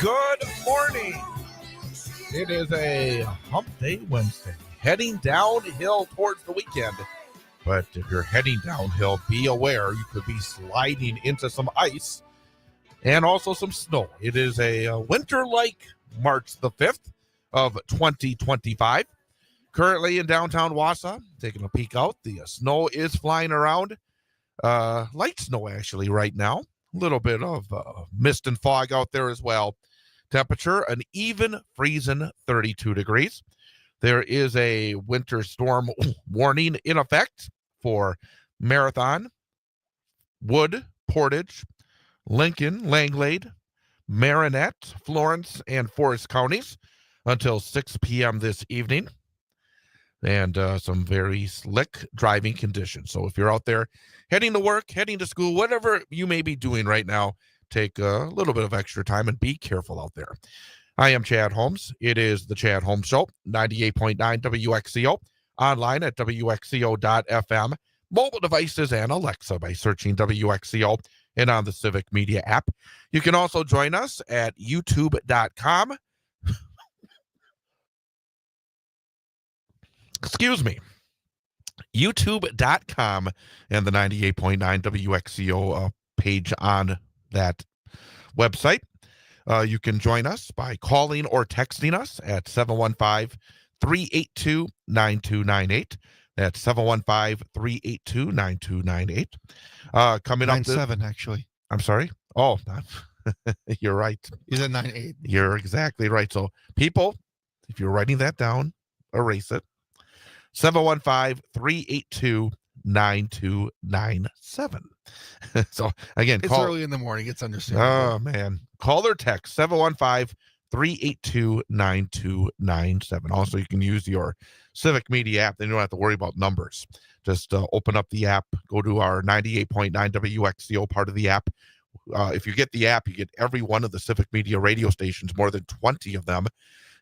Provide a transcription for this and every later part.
Good morning. It is a hump day Wednesday, heading downhill towards the weekend. But if you're heading downhill, be aware you could be sliding into some ice and also some snow. It is a winter-like March the 5th of 2025. Currently in downtown Wausau, taking a peek out. The snow is flying around. Light snow, actually, right now. A little bit of mist and fog out there as well. Temperature, an even freezing 32 degrees. There is a winter storm warning in effect for Marathon, Wood, Portage, Lincoln, Langlade, Marinette, Florence, and Forest counties until 6 p.m. this evening. And some very slick driving conditions. So if you're out there heading to work, heading to school, whatever you may be doing right now, take a little bit of extra time and be careful out there. I am Chad Holmes. It is the Chad Holmes Show, 98.9 WXCO, online at WXCO.FM, mobile devices and Alexa by searching WXCO and on the Civic Media app. You can also join us at YouTube.com. YouTube.com and the 98.9 WXCO page on that website. You can join us by calling or texting us at 715-382-9298. That's 715-382-9298. Coming up... 97, actually. I'm sorry? Oh, you're right. You said 98. You're exactly right. So, people, if you're writing that down, erase it. 715-382-9297. So, again, it's early in the morning. It's understandable. Oh, man. Call or text 715-382-9297. Also, you can use your Civic Media app. Then you don't have to worry about numbers. Just open up the app. Go to our 98.9 WXCO part of the app. If you get the app, you get every one of the Civic Media radio stations, more than 20 of them.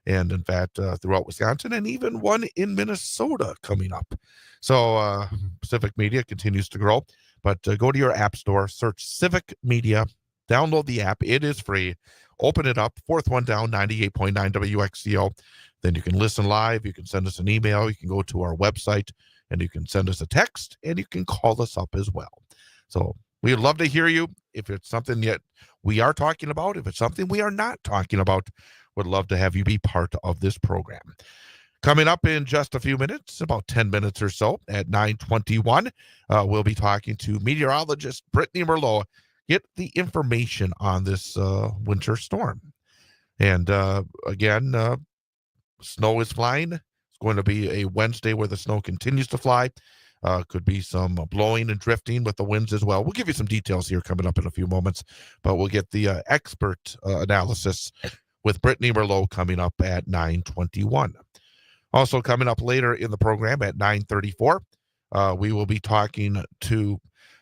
And in fact, throughout Wisconsin and even one in Minnesota coming up. So Civic Media continues to grow. But go to your app store, search Civic Media, download the app. It is free. Open it up. Fourth one down, 98.9 WXCO. Then you can listen live. You can send us an email. You can go to our website, and you can send us a text, and you can call us up as well. So we'd love to hear you. If it's something that we are talking about, if it's something we are not talking about, would love to have you be part of this program. Coming up in just a few minutes, about 10 minutes or so, at 9:21, we'll be talking to meteorologist Brittney Merlot, get the information on this winter storm. And again, snow is flying. It's going to be a Wednesday where the snow continues to fly. Could be some blowing and drifting with the winds as well. We'll give you some details here coming up in a few moments, but we'll get the expert analysis with Brittney Merlot coming up at 9:21. Also coming up later in the program at 9:34, we will be talking to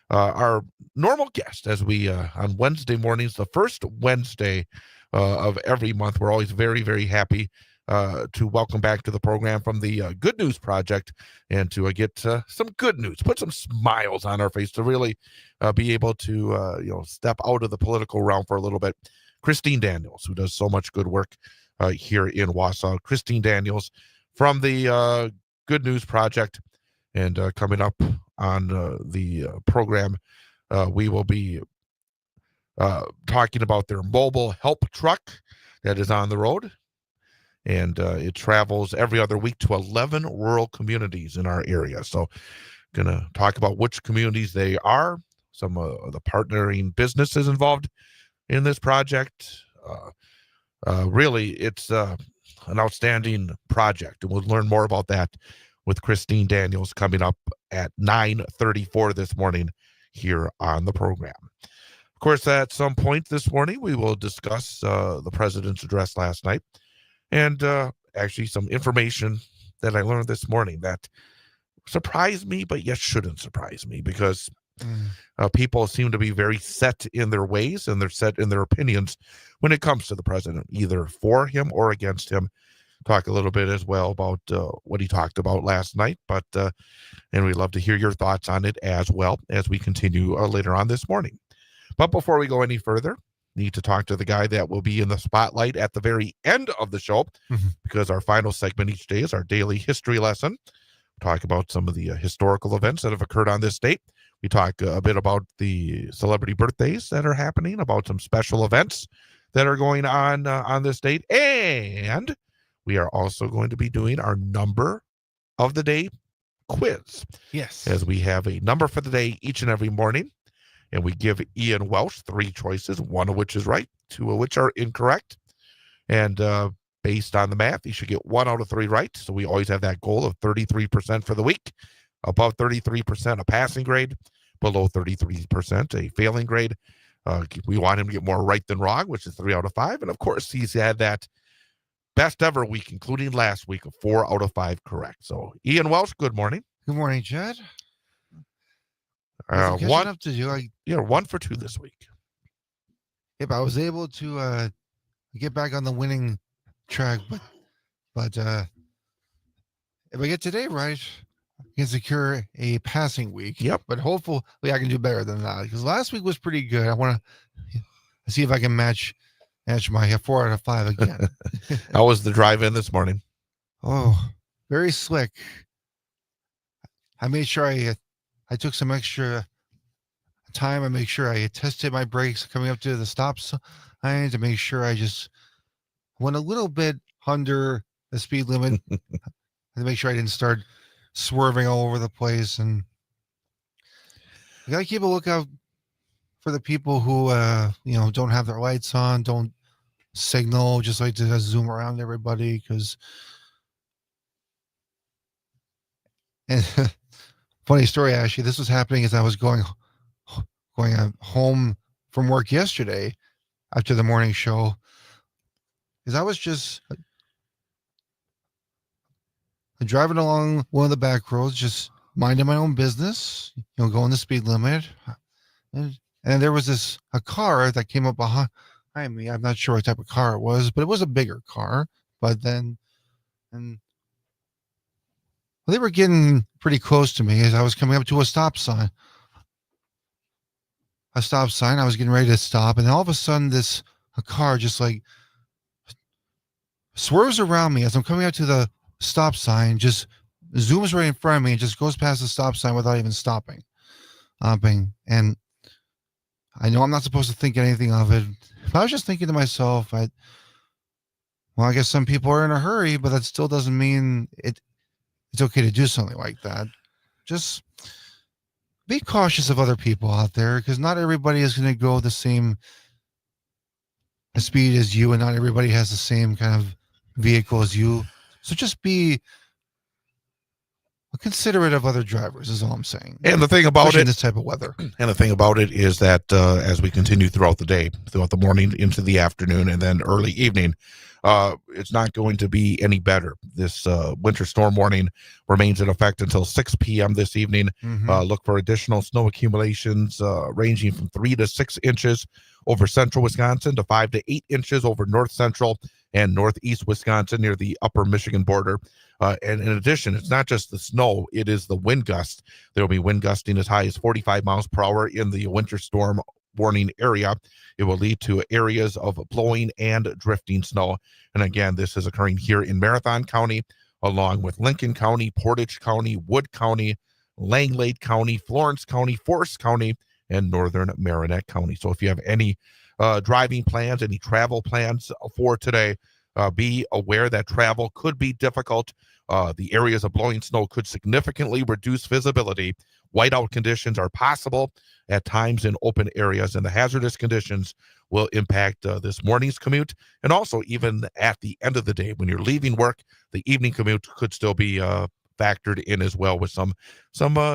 our normal guest as we, on Wednesday mornings, the first Wednesday of every month. We're always very, very happy to welcome back to the program from the Good News Project and to get some good news, put some smiles on our face to really be able to, step out of the political realm for a little bit. Christine Daniels, who does so much good work here in Wausau. Christine Daniels from the Good News Project. And coming up on the program, we will be talking about their mobile help truck that is on the road. And it travels every other week to 11 rural communities in our area. So going to talk about which communities they are, some of the partnering businesses involved in this project. Really, it's an outstanding project. And we'll learn more about that with Christine Daniels coming up at 9:34 this morning here on the program. Of course, at some point this morning, we will discuss the president's address last night and actually some information that I learned this morning that surprised me, but yet shouldn't surprise me, because people seem to be very set in their ways and they're set in their opinions when it comes to the president, either for him or against him. Talk a little bit as well about what he talked about last night, but and we'd love to hear your thoughts on it as well as we continue later on this morning. But before we go any further, need to talk to the guy that will be in the spotlight at the very end of the show, because our final segment each day is our daily history lesson. Talk about some of the historical events that have occurred on this date. We talk a bit about the celebrity birthdays that are happening, about some special events that are going on this date, and we are also going to be doing our number of the day quiz. Yes. As we have a number for the day each and every morning, and we give Ian Welsh 3 choices, 1 of which is right, 2 of which are incorrect. And based on the math, he should get 1 out of 3 right. So we always have that goal of 33% for the week. Above 33%, a passing grade. Below 33%, a failing grade. We want him to get more right than wrong, which is 3 out of 5. And of course, he's had that best ever week, including last week, of 4 out of 5 correct. So, Ian Welsh, good morning. Good morning, Jed. One up to do. You're 1 for 2 this week. If I was able to get back on the winning track, but if I get today right, I can secure a passing week. Yep. But hopefully I can do better than that, because last week was pretty good. I want to see if I can match my 4 out of 5 again. How was the drive-in this morning? Oh, very slick. I made sure I took some extra time. I make sure I tested my brakes coming up to the stop sign to make sure I just went a little bit under the speed limit to make sure I didn't start swerving all over the place. And you got to keep a lookout for the people who, don't have their lights on, don't signal, just like to zoom around everybody. And funny story, actually, this was happening as I was going home from work yesterday after the morning show, because I was just driving along one of the back roads, just minding my own business, going the speed limit. And there was a car that came up behind me. I'm not sure what type of car it was, but it was a bigger car. But then, they were getting pretty close to me as I was coming up to a stop sign. I was getting ready to stop, and all of a sudden, a car just like swerves around me as I'm coming up to the stop sign, just zooms right in front of me and just goes past the stop sign without even stopping. And I know I'm not supposed to think anything of it, but I was just thinking to myself, I guess some people are in a hurry, but that still doesn't mean it's okay to do something like that. Just be cautious of other people out there, because not everybody is going to go the same speed as you, and not everybody has the same kind of vehicle as you. So just be considerate of other drivers is all I'm saying. And the thing about especially it, in this type of weather. And the thing about it is that as we continue throughout the day, throughout the morning into the afternoon and then early evening, it's not going to be any better. This winter storm warning remains in effect until 6 p.m. this evening. Look for additional snow accumulations ranging from 3 to 6 inches over central Wisconsin to 5 to 8 inches over north central and northeast Wisconsin near the upper Michigan border. And in addition, it's not just the snow, it is the wind gust. There will be wind gusting as high as 45 miles per hour in the winter storm warning area. It will lead to areas of blowing and drifting snow. And again, this is occurring here in Marathon County, along with Lincoln County, Portage County, Wood County, Langlade County, Florence County, Forest County, and northern Marinette County. So if you have any driving plans, any travel plans for today, be aware that travel could be difficult. The areas of blowing snow could significantly reduce visibility. Whiteout conditions are possible at times in open areas, and the hazardous conditions will impact this morning's commute. And also, even at the end of the day, when you're leaving work, the evening commute could still be factored in as well with some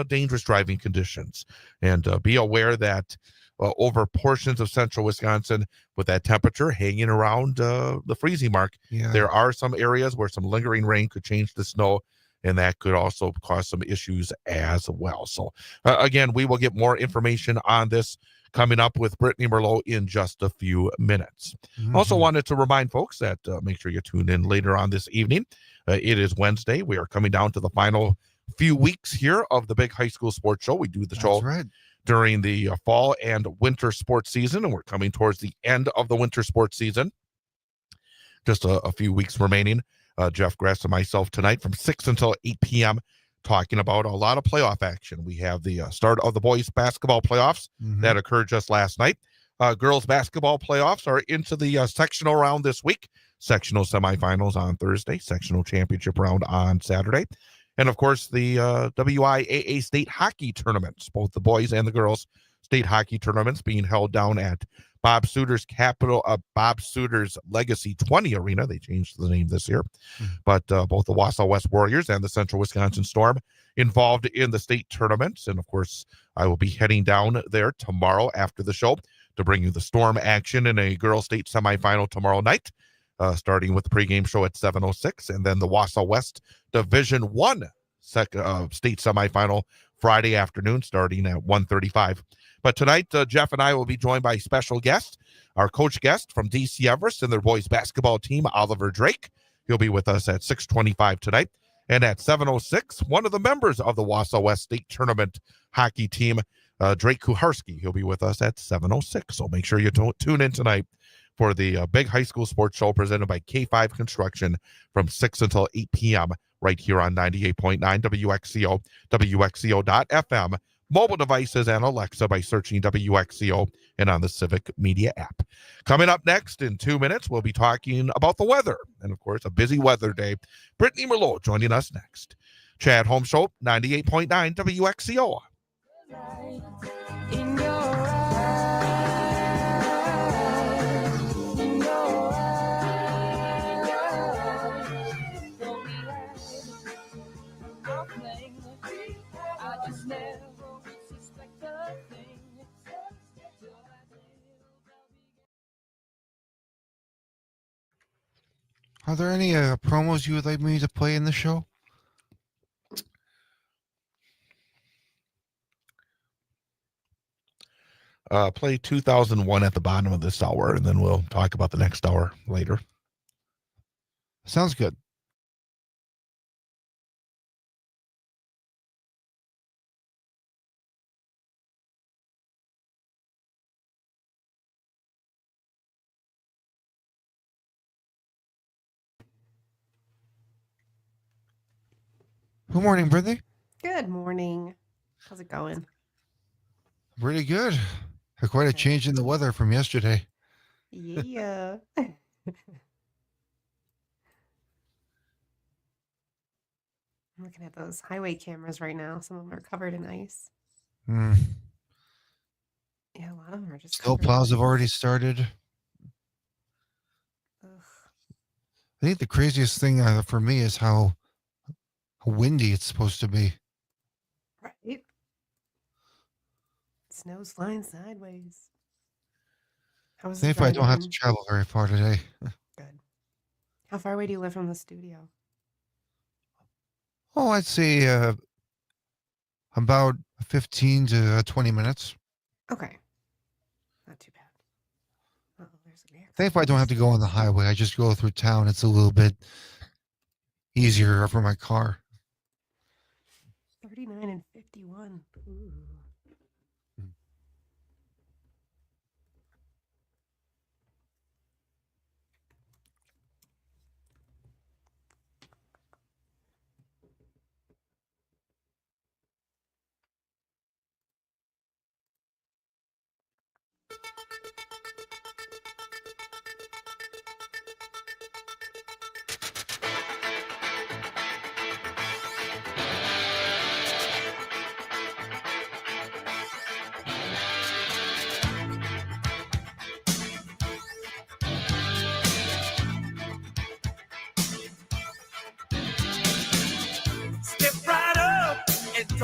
dangerous driving conditions. And be aware that over portions of central Wisconsin, with that temperature hanging around the freezing mark, there are some areas where some lingering rain could change the snow, and that could also cause some issues as well. So again, we will get more information on this coming up with Brittney Merlot in just a few minutes. Also wanted to remind folks that make sure you tune in later on this evening. It is Wednesday. We are coming down to the final few weeks here of the big high school sports show. We do the show during the fall and winter sports season, and we're coming towards the end of the winter sports season. Just a few weeks remaining. Jeff Grass and myself tonight from 6 until 8 p.m. talking about a lot of playoff action. We have the start of the boys basketball playoffs that occurred just last night. Girls basketball playoffs are into the sectional round this week. Sectional semifinals on Thursday, sectional championship round on Saturday. And of course, the WIAA state hockey tournaments, both the boys and the girls state hockey tournaments being held down at Bob Suter's Legacy 20 Arena. They changed the name this year. But both the Wausau West Warriors and the Central Wisconsin Storm involved in the state tournaments. And of course, I will be heading down there tomorrow after the show to bring you the Storm action in a girls state semifinal tomorrow night, starting with the pregame show at 7:06, and then the Wausau West Division I state semifinal Friday afternoon starting at 1:35. But tonight, Jeff and I will be joined by special guest, our coach guest from DC Everest and their boys basketball team, Oliver Drake. He'll be with us at 6:25 tonight. And at 7:06, one of the members of the Wausau West State Tournament hockey team, Drake Kuharski. He'll be with us at 7:06. So make sure you tune in tonight for the big high school sports show presented by K5 Construction from 6 until 8 p.m. right here on 98.9 WXCO, WXCO.FM, mobile devices, and Alexa by searching WXCO and on the Civic Media app. Coming up next in 2 minutes, we'll be talking about the weather. And, of course, a busy weather day. Brittney Merlot joining us next. Chad Holmes Show, 98.9 WXCO. In your Are there any promos you would like me to play in the show? Play 2001 at the bottom of this hour, and then we'll talk about the next hour later. Sounds good. Good morning, Brittney. Good morning. How's it going? Pretty good. Quite a change in the weather from yesterday. Yeah. I'm looking at those highway cameras right now. Some of them are covered in ice. Yeah, a lot of them are just Snow plows have already started. Ugh. I think the craziest thing for me is how windy it's supposed to be. Right. Snow's flying sideways. How was If I don't have to travel very far today. Good. How far away do you live from the studio? Oh, I'd say about 15 to 20 minutes. Okay. Not too bad. Oh, there's an air. I think if I don't have to go on the highway, I just go through town. It's a little bit easier for my car. 39 and 51. Ooh.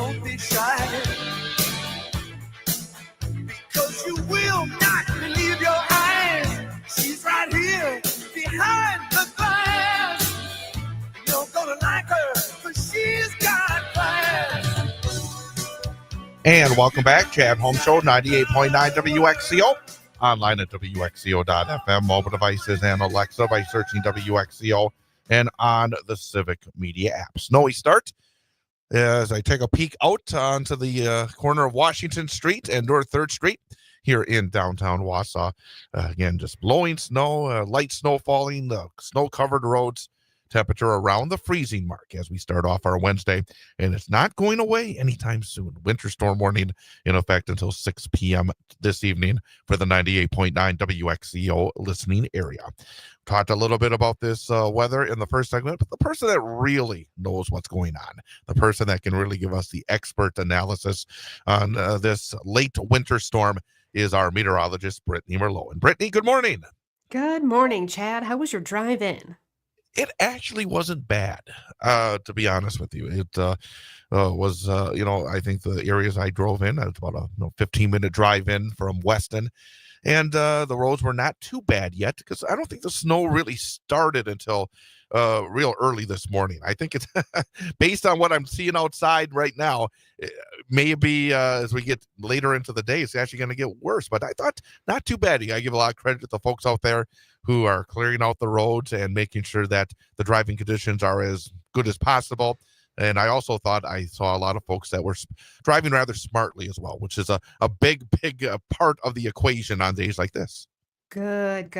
don't be shy, because you will not believe your eyes. She's right here behind the glass. You're gonna like her, because she's got class. And welcome back, Chad Holmes Show, 98.9 WXCO. Online at WXCO.FM, mobile devices and Alexa by searching WXCO, and on the Civic Media app. Snowy start as I take a peek out onto the corner of Washington Street and North 3rd Street here in downtown Wausau. Again, just blowing snow, light snow falling, snow-covered roads. Temperature around the freezing mark as we start off our Wednesday, and it's not going away anytime soon. Winter storm warning in effect until 6 p.m. this evening for the 98.9 WXCO listening area. Talked a little bit about this weather in the first segment, but the person that really knows what's going on, the person that can really give us the expert analysis on this late winter storm is our meteorologist, Brittney Merlot. And Brittney, good morning. Good morning, Chad. How was your drive in? It actually wasn't bad, to be honest with you. It was, I think the areas I drove in, it's about a 15-minute drive in from Weston. And the roads were not too bad yet, because I don't think the snow really started until real early this morning. I think it's based on what I'm seeing outside right now, maybe as we get later into the day, it's actually going to get worse. But I thought not too bad. I give a lot of credit to the folks out there who are clearing out the roads and making sure that the driving conditions are as good as possible. And I also thought I saw a lot of folks that were driving rather smartly as well, which is a big part of the equation on days like this. Good.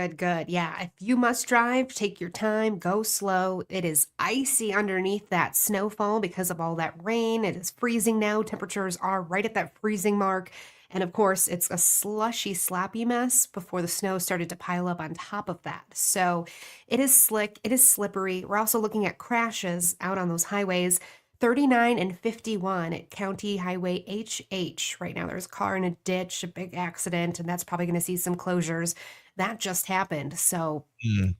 Yeah, if you must drive, take your time, go slow. It is icy underneath that snowfall because of all that rain. It is freezing now. Temperatures are right at that freezing mark. And of course, it's a slushy, slappy mess before the snow started to pile up on top of that. So it is slick, it is slippery. We're also looking at crashes out on those highways. 39 and 51 at County Highway HH. Right now, there's a car in a ditch, a big accident, and that's probably going to see some closures. That just happened. So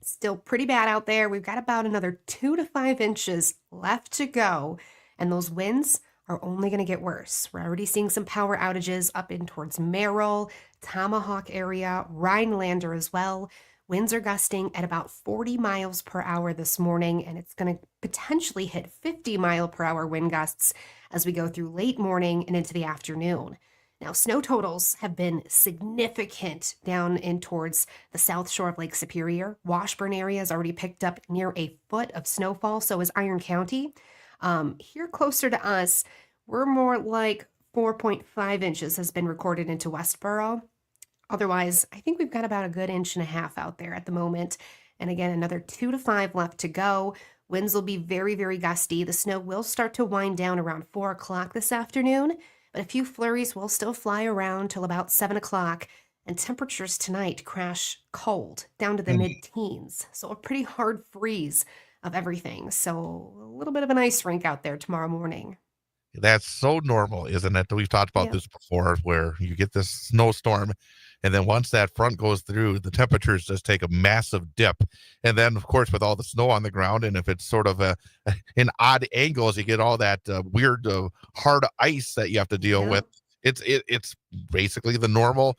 still pretty bad out there. We've got about another 2 to 5 inches left to go, and those winds are only going to get worse. We're already seeing some power outages up in towards Merrill, Tomahawk area, Rhinelander as well. Winds are gusting at about 40 miles per hour this morning, and it's going to potentially hit 50-mile-per-hour wind gusts as we go through late morning and into the afternoon. Now, snow totals have been significant down in towards the south shore of Lake Superior. Washburn area has already picked up near a foot of snowfall, so is Iron County. Here closer to us, we're more like 4.5 inches has been recorded into Westboro. Otherwise, I think we've got about a good 1.5 inches out there at the moment. And again, another 2 to 5 left to go. Winds will be very, very gusty. The snow will start to wind down around 4 o'clock this afternoon, but a few flurries will still fly around till about 7 o'clock. And temperatures tonight crash cold down to the mid-teens. So a pretty hard freeze of everything. So a little bit of an ice rink out there tomorrow morning. That's so normal, isn't it? We've talked about this before, where you get this snowstorm, and then once that front goes through, the temperatures just take a massive dip. And then, of course, with all the snow on the ground, and if it's sort of an odd angle, as you get all that weird hard ice that you have to deal with, it's basically the normal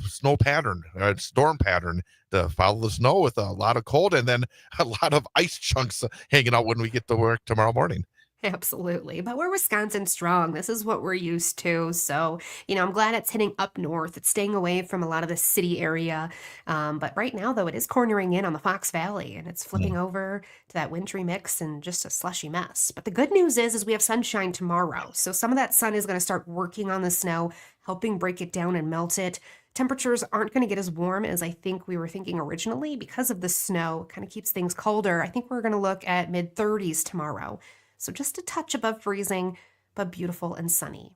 snow pattern, storm pattern, to follow the snow with a lot of cold and then a lot of ice chunks hanging out when we get to work tomorrow morning. Absolutely. But we're Wisconsin strong. This is what we're used to. So, I'm glad it's hitting up north. It's staying away from a lot of the city area. But right now, though, it is cornering in on the Fox Valley, and it's flipping over to that wintry mix and just a slushy mess. But the good news is we have sunshine tomorrow. So some of that sun is going to start working on the snow, helping break it down and melt it. Temperatures aren't going to get as warm as I think we were thinking originally because of the snow. It kind of keeps things colder. I think we're going to look at mid-30s tomorrow. So just a touch above freezing, but beautiful and sunny.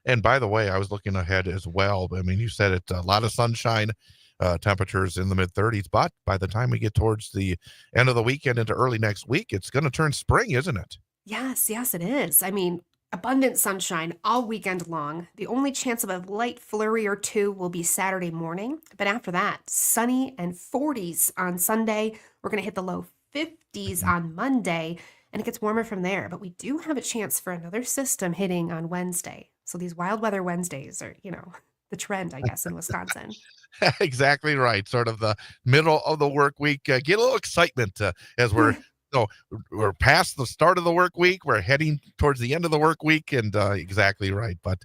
And by the way, I was looking ahead as well. I mean, you said it, a lot of sunshine, temperatures in the mid-30s, but by the time we get towards the end of the weekend into early next week, it's going to turn spring, isn't it? Yes, it is. I mean, abundant sunshine all weekend long. The only chance of a light flurry or two will be Saturday morning. But after that, sunny and 40s on Sunday. We're going to hit the low 50s on Monday, and it gets warmer from there. But we do have a chance for another system hitting on Wednesday. So these wild weather Wednesdays are, the trend, I guess, in Wisconsin. Exactly right. Sort of the middle of the work week. Get a little excitement as we're past the start of the work week. We're heading towards the end of the work week, and exactly right. But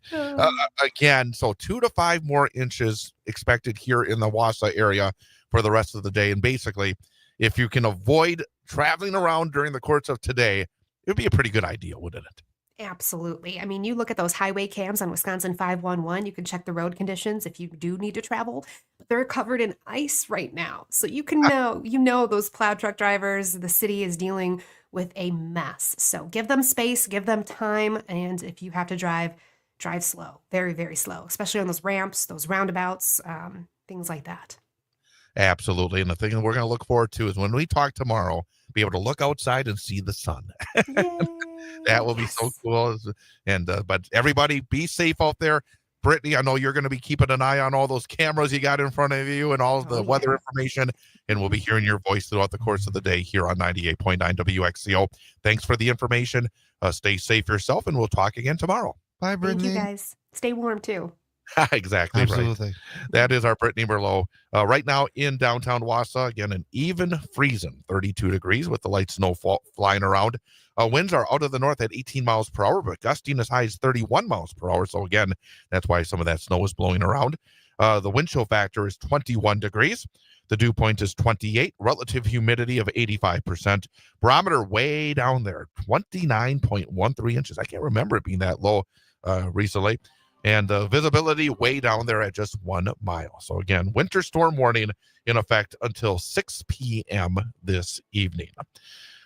again, so 2 to 5 more inches expected here in the Wausau area for the rest of the day. And basically, if you can avoid traveling around during the course of today, it would be a pretty good idea, wouldn't it? Absolutely. I mean, you look at those highway cams on Wisconsin 511, you can check the road conditions if you do need to travel. But they're covered in ice right now. So you know those plow truck drivers, the city is dealing with a mess. So give them space, give them time, and if you have to drive, drive slow. Very, very slow, especially on those ramps, those roundabouts, things like that. Absolutely. And the thing that we're going to look forward to is when we talk tomorrow, be able to look outside and see the sun. That Yay. will be so Yes. cool. And but everybody be safe out there. Brittany, I know you're going to be keeping an eye on all those cameras you got in front of you and all of Oh, the weather yeah. information. And we'll be hearing your voice throughout the course of the day here on 98.9 WXCO. Thanks for the information. Stay safe yourself, and we'll talk again tomorrow. Bye, Thank you, Brittany. guys. Stay warm too. Exactly right. Absolutely. That is our Brittney Merlot. Right now in downtown Wausau, again, an even freezing 32 degrees with the light snow flying around. Winds are out of the north at 18 miles per hour, but gusting as high as 31 miles per hour. So again, that's why some of that snow is blowing around. The wind chill factor is 21 degrees. The dew point is 28. Relative humidity of 85%. Barometer way down there, 29.13 inches. I can't remember it being that low recently. And visibility way down there at just 1 mile. So again, winter storm warning in effect until 6 p.m. this evening.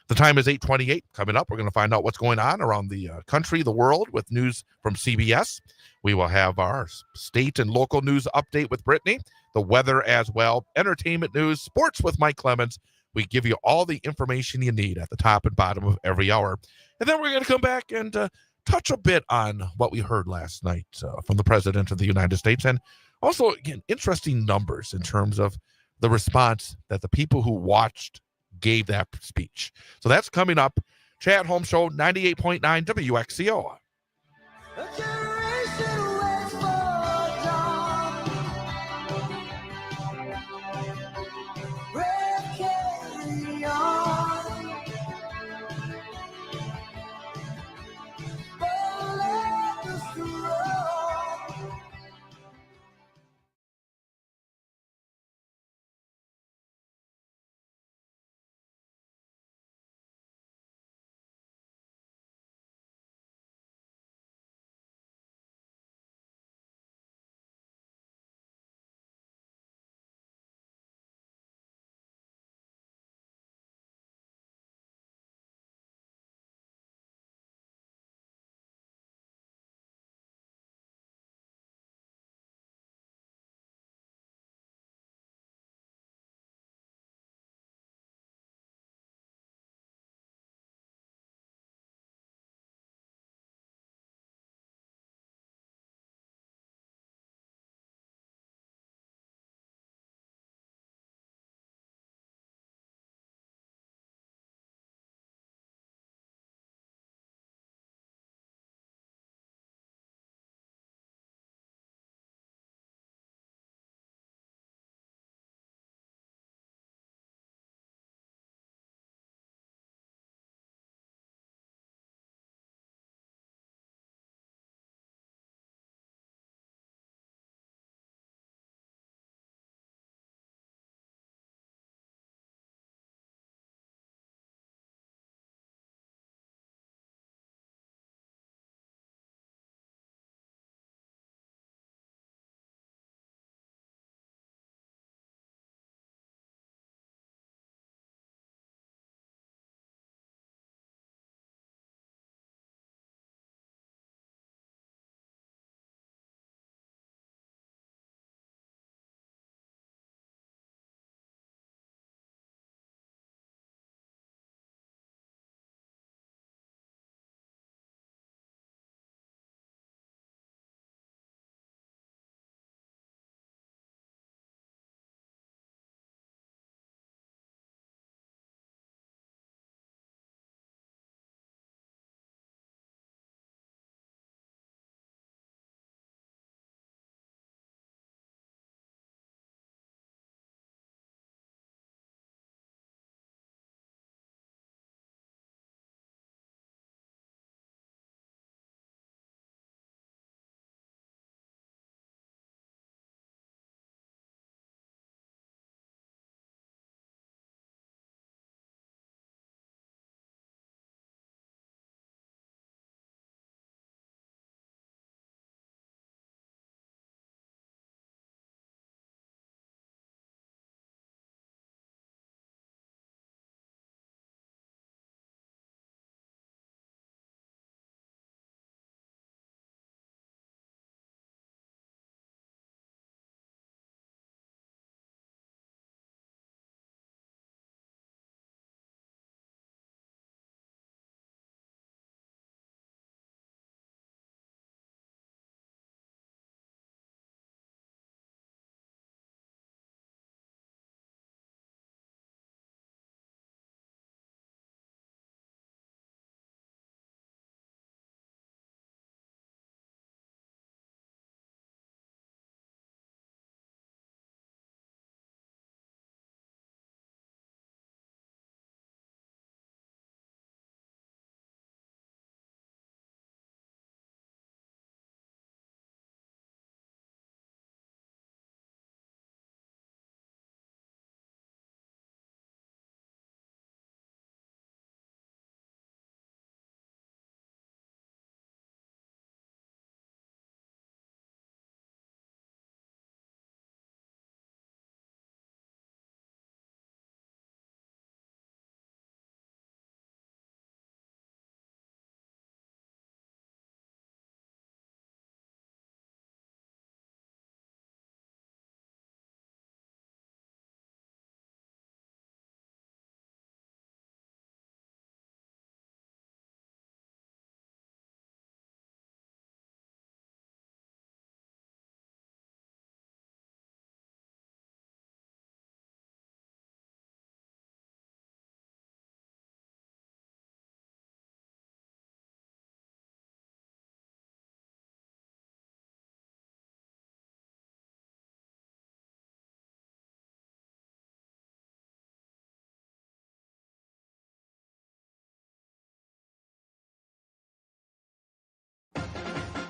The time is 8:28. Coming up, we're going to find out what's going on around the country, the world, with news from CBS. We will have our state and local news update with Brittany, the weather as well, entertainment news, sports with Mike Clemens. We give you all the information you need at the top and bottom of every hour. And then we're going to come back and touch a bit on what we heard last night from the President of the United States. And also, again, interesting numbers in terms of the response that the people who watched gave that speech. So that's coming up. Chad Holmes Show, 98.9 WXCO.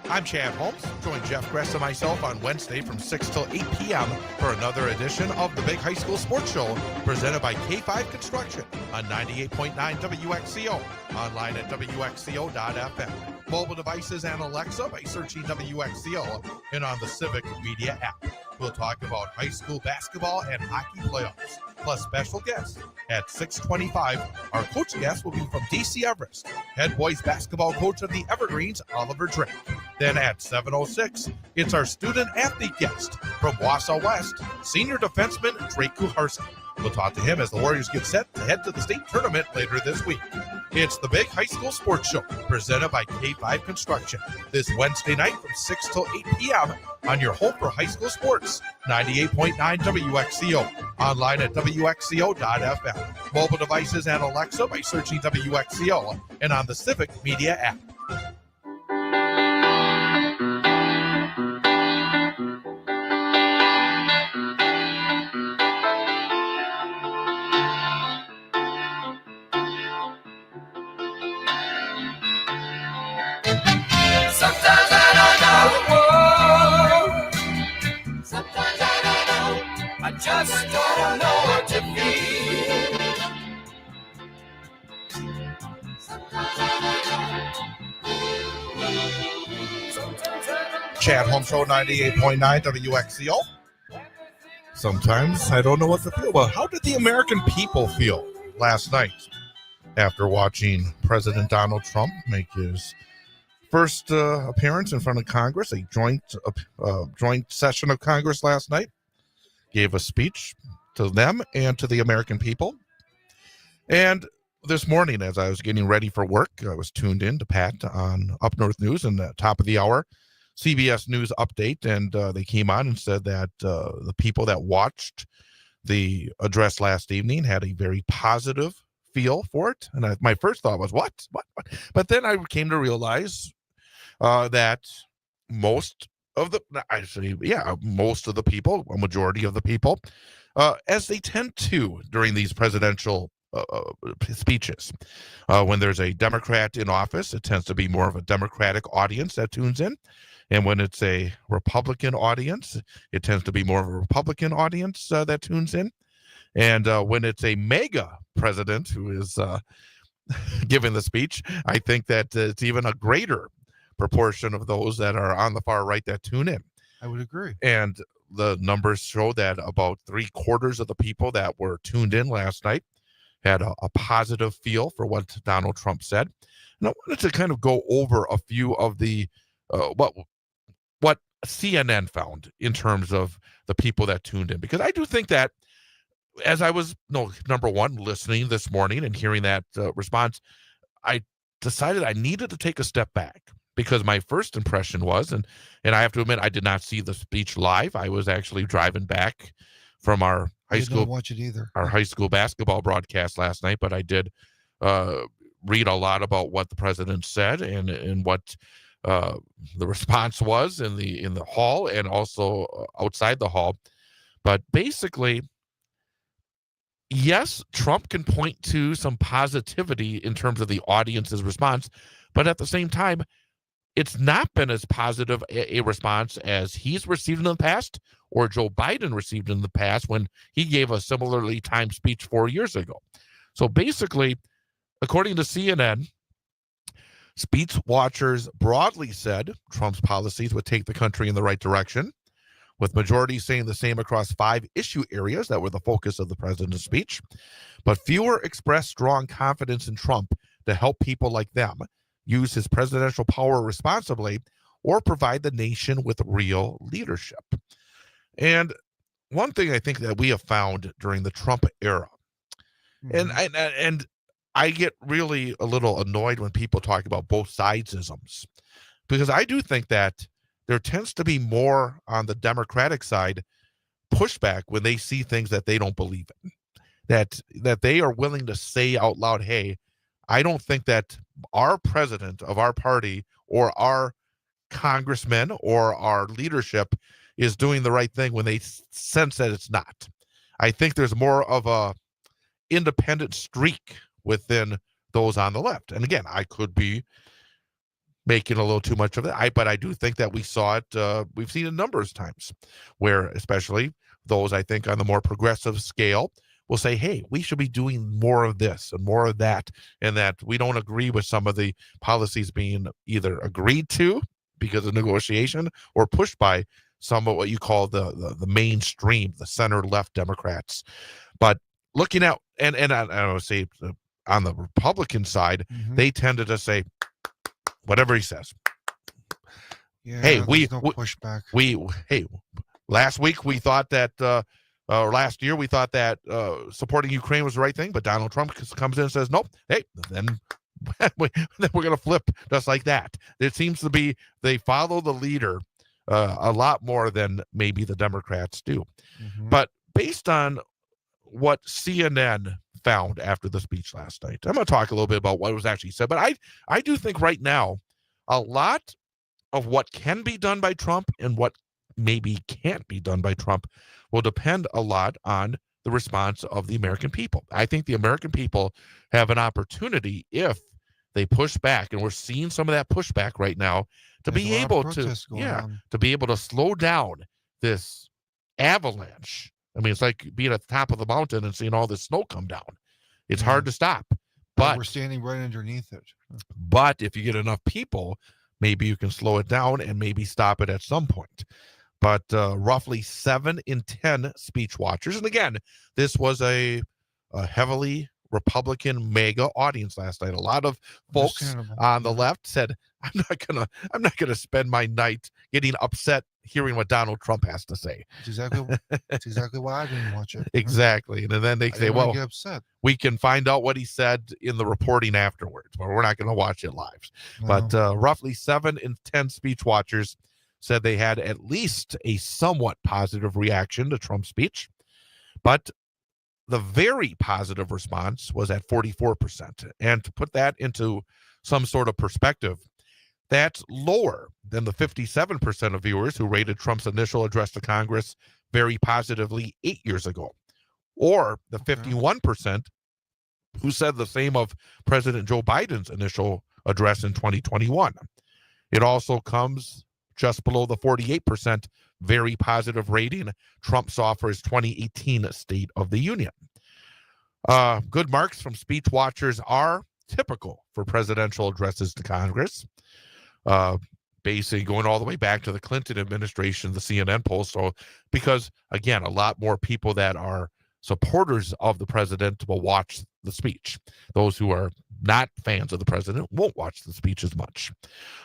I'm Chad Holmes. Join Jeff Gress and myself on Wednesday from 6 till 8 p.m. for another edition of the Big High School Sports Show presented by K5 Construction on 98.9 WXCO, online at WXCO.FM, mobile devices and Alexa by searching WXCO, and on the Civic Media app. We'll talk about high school basketball and hockey playoffs, plus special guests. At 6:25, our coach guest will be from DC Everest, head boys basketball coach of the Evergreens, Oliver Drake. Then at 7:06, it's our student athlete guest from Wausau West, senior defenseman Drake Kuharski. We'll talk to him as the Warriors get set to head to the state tournament later this week. It's the Big High School Sports Show presented by K5 Construction this Wednesday night from 6 till 8 p.m. on your home for high school sports, 98.9 WXCO, online at WXCO.FM, mobile devices and Alexa by searching WXCO, and on the Civic Media app. Sometimes I don't know. Sometimes I don't know. I just don't know what to feel. Sometimes I don't know. Chad Holmes Show 98.9 WXCO. Sometimes I don't know what to feel. Well, how did the American people feel last night after watching President Donald Trump make his first appearance in front of Congress, a joint session of Congress last night? Gave a speech to them and to the American people. And this morning, as I was getting ready for work, I was tuned in to Pat on Up North News and the top of the hour CBS News update, and they came on and said that the people that watched the address last evening had a very positive feel for it. And my first thought was, what? But then I came to realize that most of the people, a majority of the people, as they tend to during these presidential speeches, when there's a Democrat in office, it tends to be more of a Democratic audience that tunes in. And when it's a Republican audience, it tends to be more of a Republican audience that tunes in. And when it's a MAGA president who is giving the speech, I think that it's even a greater proportion of those that are on the far right that tune in. I would agree. And the numbers show that about 3/4 of the people that were tuned in last night had a positive feel for what Donald Trump said. And I wanted to kind of go over a few of the what CNN found in terms of the people that tuned in, because I do think that as I was, number one, listening this morning and hearing that response, I decided I needed to take a step back, because my first impression was, and I have to admit, I did not see the speech live. I was actually driving back from our high school, watch it either. Our high school basketball broadcast last night, but I did read a lot about what the president said and what the response was in the hall and also outside the hall. But basically, yes, Trump can point to some positivity in terms of the audience's response, but at the same time, it's not been as positive a response as he's received in the past or Joe Biden received in the past when he gave a similarly timed speech 4 years ago. So basically, according to CNN, speech watchers broadly said Trump's policies would take the country in the right direction, with majorities saying the same across 5 issue areas that were the focus of the president's speech. But fewer expressed strong confidence in Trump to help people like them use his presidential power responsibly or provide the nation with real leadership. And one thing I think that we have found during the Trump era, and I get really a little annoyed when people talk about both sidesisms, because I do think that there tends to be more on the Democratic side pushback when they see things that they don't believe in, that they are willing to say out loud, hey, I don't think that our president of our party or our congressman or our leadership is doing the right thing, when they sense that it's not. I think there's more of a independent streak within those on the left. And again, I could be making a little too much of it. But I do think that we saw it. We've seen it numerous times where, especially those, I think, on the more progressive scale, will say, hey, we should be doing more of this and more of that, and that we don't agree with some of the policies being either agreed to because of negotiation or pushed by some of what you call the mainstream, the center-left Democrats. But looking at, and I would say on the Republican side, they tended to say, whatever he says. Yeah, Hey, there's no pushback. Last week we thought that, or last year we thought that supporting Ukraine was the right thing, but Donald Trump comes in and says, nope. Hey, then we're going to flip just like that. It seems to be they follow the leader a lot more than maybe the Democrats do. But based on what CNN found after the speech last night, I'm going to talk a little bit about what was actually said. But I do think right now a lot of what can be done by Trump and what maybe can't be done by Trump will depend a lot on the response of the American people. I think the American people have an opportunity if they push back, and we're seeing some of that pushback right now, to be able to slow down this avalanche. I mean, it's like being at the top of the mountain and seeing all this snow come down. It's hard to stop, but we're standing right underneath it. But if you get enough people, maybe you can slow it down and maybe stop it at some point. But roughly 7 in 10 speech watchers, and again, this was a heavily Republican mega audience last night. A lot of folks on the left said, I'm not gonna spend my night getting upset hearing what Donald Trump has to say. That's exactly why I didn't watch it. Exactly. And then they say, well, get upset. We can find out what he said in the reporting afterwards, but we're not going to watch it live. No. But roughly 7 in 10 speech watchers said they had at least a somewhat positive reaction to Trump's speech. But the very positive response was at 44%. And to put that into some sort of perspective, that's lower than the 57% of viewers who rated Trump's initial address to Congress very positively 8 years ago, or the 51% who said the same of President Joe Biden's initial address in 2021. It also comes just below the 48% very positive rating Trump saw for his 2018 State of the Union. Good marks from speech watchers are typical for presidential addresses to Congress. Basically going all the way back to the Clinton administration, the CNN poll. So, because again, a lot more people that are supporters of the president will watch the speech. Those who are not fans of the president won't watch the speech as much.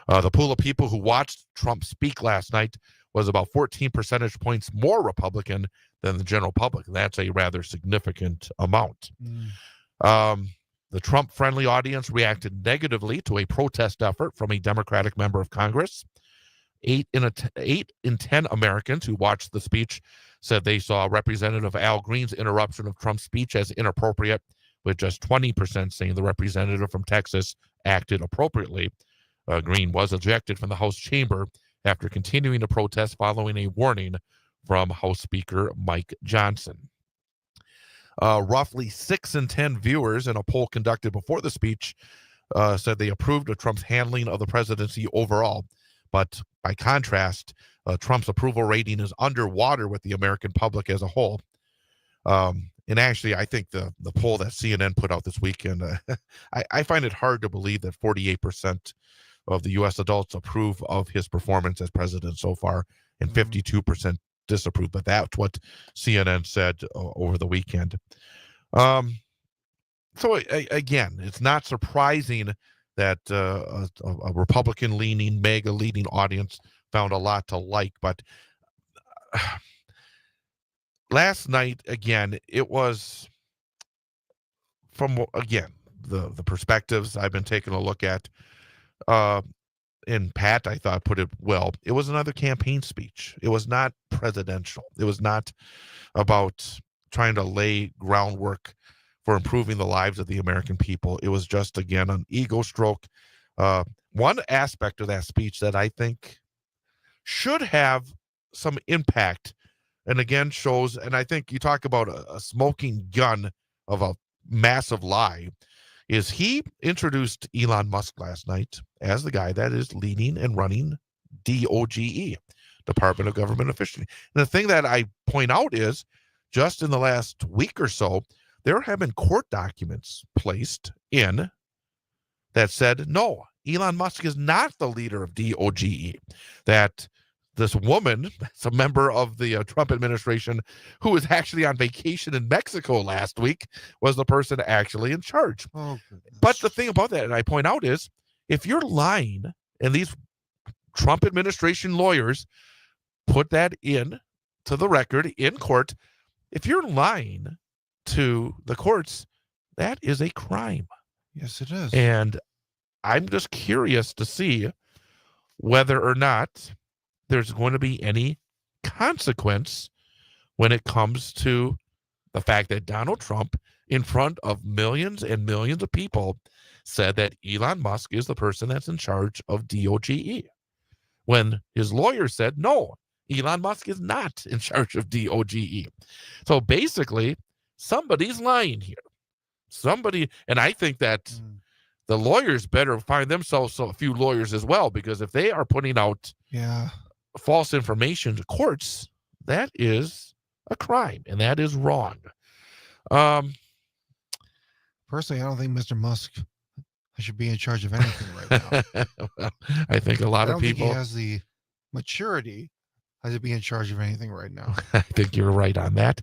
The pool of people who watched Trump speak last night was about 14 percentage points more Republican than the general public. That's a rather significant amount. The Trump-friendly audience reacted negatively to a protest effort from a Democratic member of Congress. 8 in 10 Americans who watched the speech said they saw Representative Al Green's interruption of Trump's speech as inappropriate, with just 20% saying the representative from Texas acted appropriately. Green was ejected from the House chamber after continuing to protest following a warning from House Speaker Mike Johnson. Roughly 6 in 10 viewers in a poll conducted before the speech said they approved of Trump's handling of the presidency overall. But by contrast, Trump's approval rating is underwater with the American public as a whole. And actually, I think the poll that CNN put out this weekend, I find it hard to believe that 48% of the U.S. adults approve of his performance as president so far, and 52% disapprove. But that's what CNN said over the weekend. So again, it's not surprising that a Republican-leaning, MAGA-leaning audience found a lot to like. But last night, again, it was from, again, the perspectives I've been taking a look at. And Pat, I thought, put it well. It was another campaign speech. It was not presidential. It was not about trying to lay groundwork for improving the lives of the American people. It was just, again, an ego stroke. One aspect of that speech that I think should have some impact, and again shows, and I think you talk about a smoking gun of a massive lie, is he introduced Elon Musk last night as the guy that is leading and running DOGE, Department of Government Efficiency. And the thing that I point out is just in the last week or so, there have been court documents placed in that said, no, Elon Musk is not the leader of DOGE, that this woman, that's a member of the Trump administration, who was actually on vacation in Mexico last week, was the person actually in charge. Oh, goodness. But the thing about that, and I point out, is if you're lying, and these Trump administration lawyers put that in to the record in court, if you're lying to the courts, that is a crime. Yes, it is. And I'm just curious to see whether or not there's going to be any consequence when it comes to the fact that Donald Trump, in front of millions and millions of people, said that Elon Musk is the person that's in charge of DOGE, when his lawyer said, no, Elon Musk is not in charge of DOGE. So basically, somebody's lying here. Somebody, and I think that the lawyers better find themselves a few lawyers as well, because if they are putting out false information to courts, that is a crime, and that is wrong. Personally, I don't think Mr. Musk should be in charge of anything right now. Well, I think a lot I of don't think people he has the maturity to be in charge of anything right now. I think you're right on that.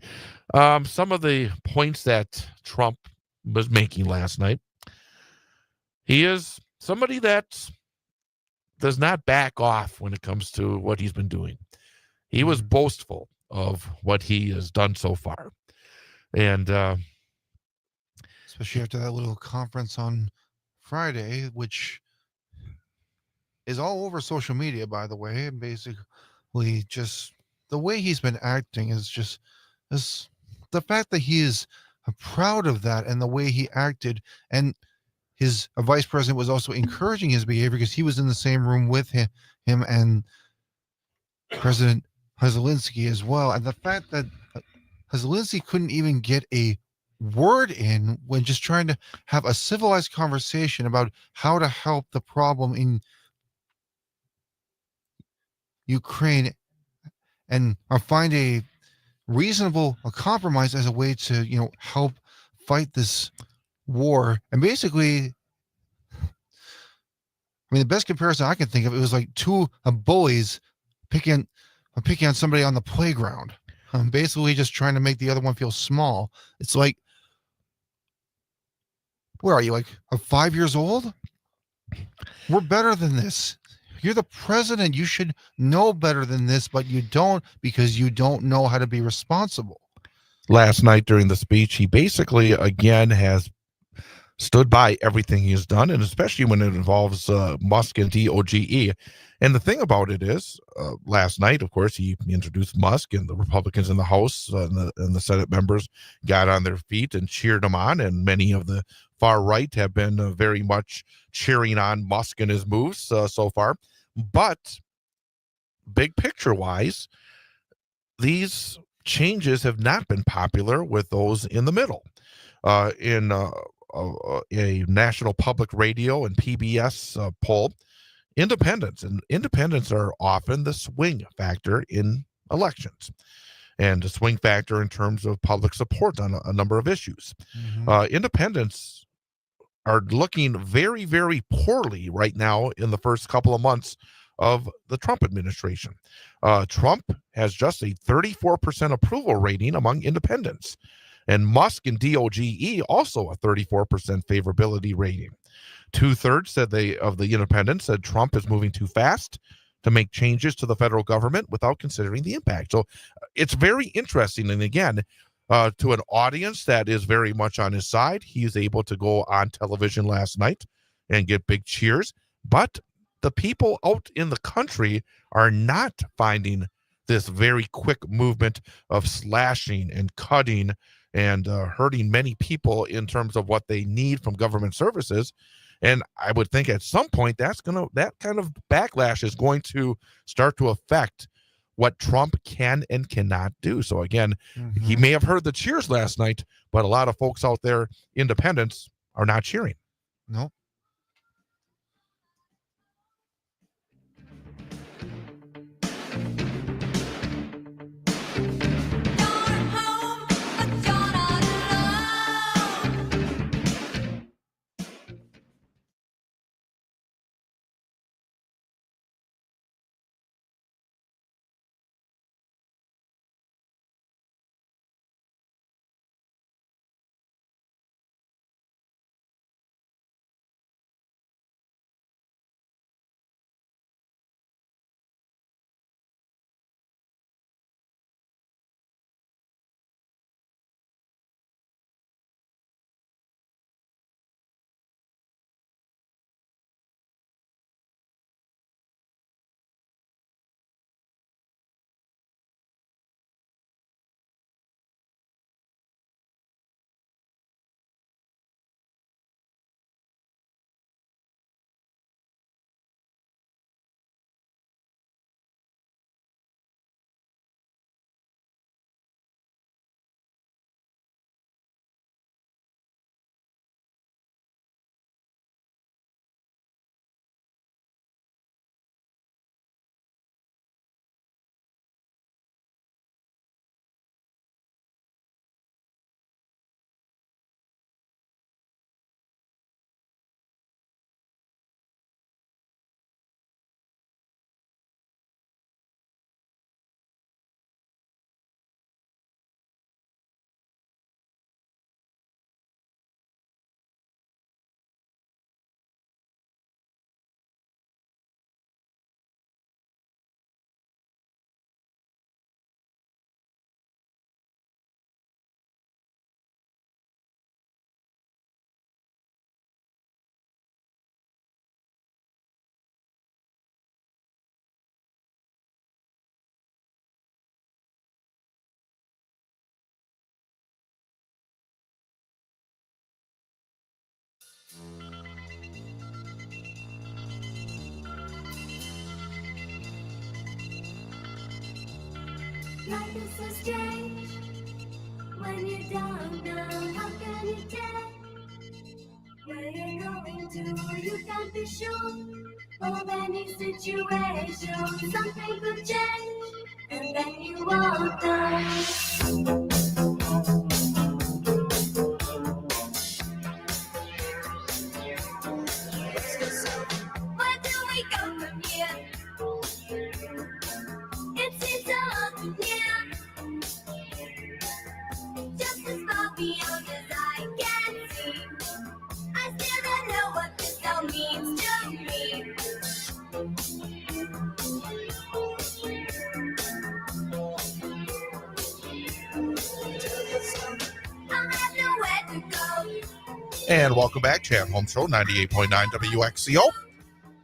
Some of the points that Trump was making last night, he is somebody that does not back off when it comes to what he's been doing. He was boastful of what he has done so far. And especially after that little conference on Friday, which is all over social media, by the way. And basically just the way he's been acting is just the fact that he is proud of that and the way he acted. And his vice president was also encouraging his behavior because he was in the same room with him and President Zelensky as well. And the fact that Zelensky couldn't even get a word in when just trying to have a civilized conversation about how to help the problem in Ukraine and find a reasonable compromise as a way to, help fight this war. And basically, the best comparison I can think of, it was like two bullies picking on somebody on the playground. Basically just trying to make the other one feel small. It's like, where are you, like 5 years old? We're better than this. You're the president. You should know better than this, but you don't, because you don't know how to be responsible. Last night during the speech, he basically, again, has stood by everything he has done, and especially when it involves Musk and DOGE. And the thing about it is, last night, of course, he introduced Musk, and the Republicans in the House and the Senate members got on their feet and cheered him on, and many of the far right have been very much cheering on Musk and his moves so far. But big picture-wise, these changes have not been popular with those in the middle. In a national public radio and PBS poll, independents are often the swing factor in elections, and a swing factor in terms of public support on a number of issues. Independents are looking very, very poorly right now in the first couple of months of the Trump administration. Trump has just a 34% approval rating among independents, and Musk and DOGE also a 34% favorability rating. 2/3 of the independents said Trump is moving too fast to make changes to the federal government without considering the impact. So it's very interesting. And again, to an audience that is very much on his side, he is able to go on television last night and get big cheers. But the people out in the country are not finding this very quick movement of slashing and cutting and hurting many people in terms of what they need from government services. And I would think at some point that kind of backlash is going to start to affect what Trump can and cannot do. So again, he may have heard the cheers last night, but a lot of folks out there, independents, are not cheering. Nope. Life is so strange when you don't know how can you tell where you're going to. You can't be sure of any situation. Something could change, and then you won't know. Where do we go from here? It seems so near, just as far beyond as I can see. I still don't know what this all means to me. I have nowhere to go. And welcome back, Chat Home Show, 98.9 WXCO.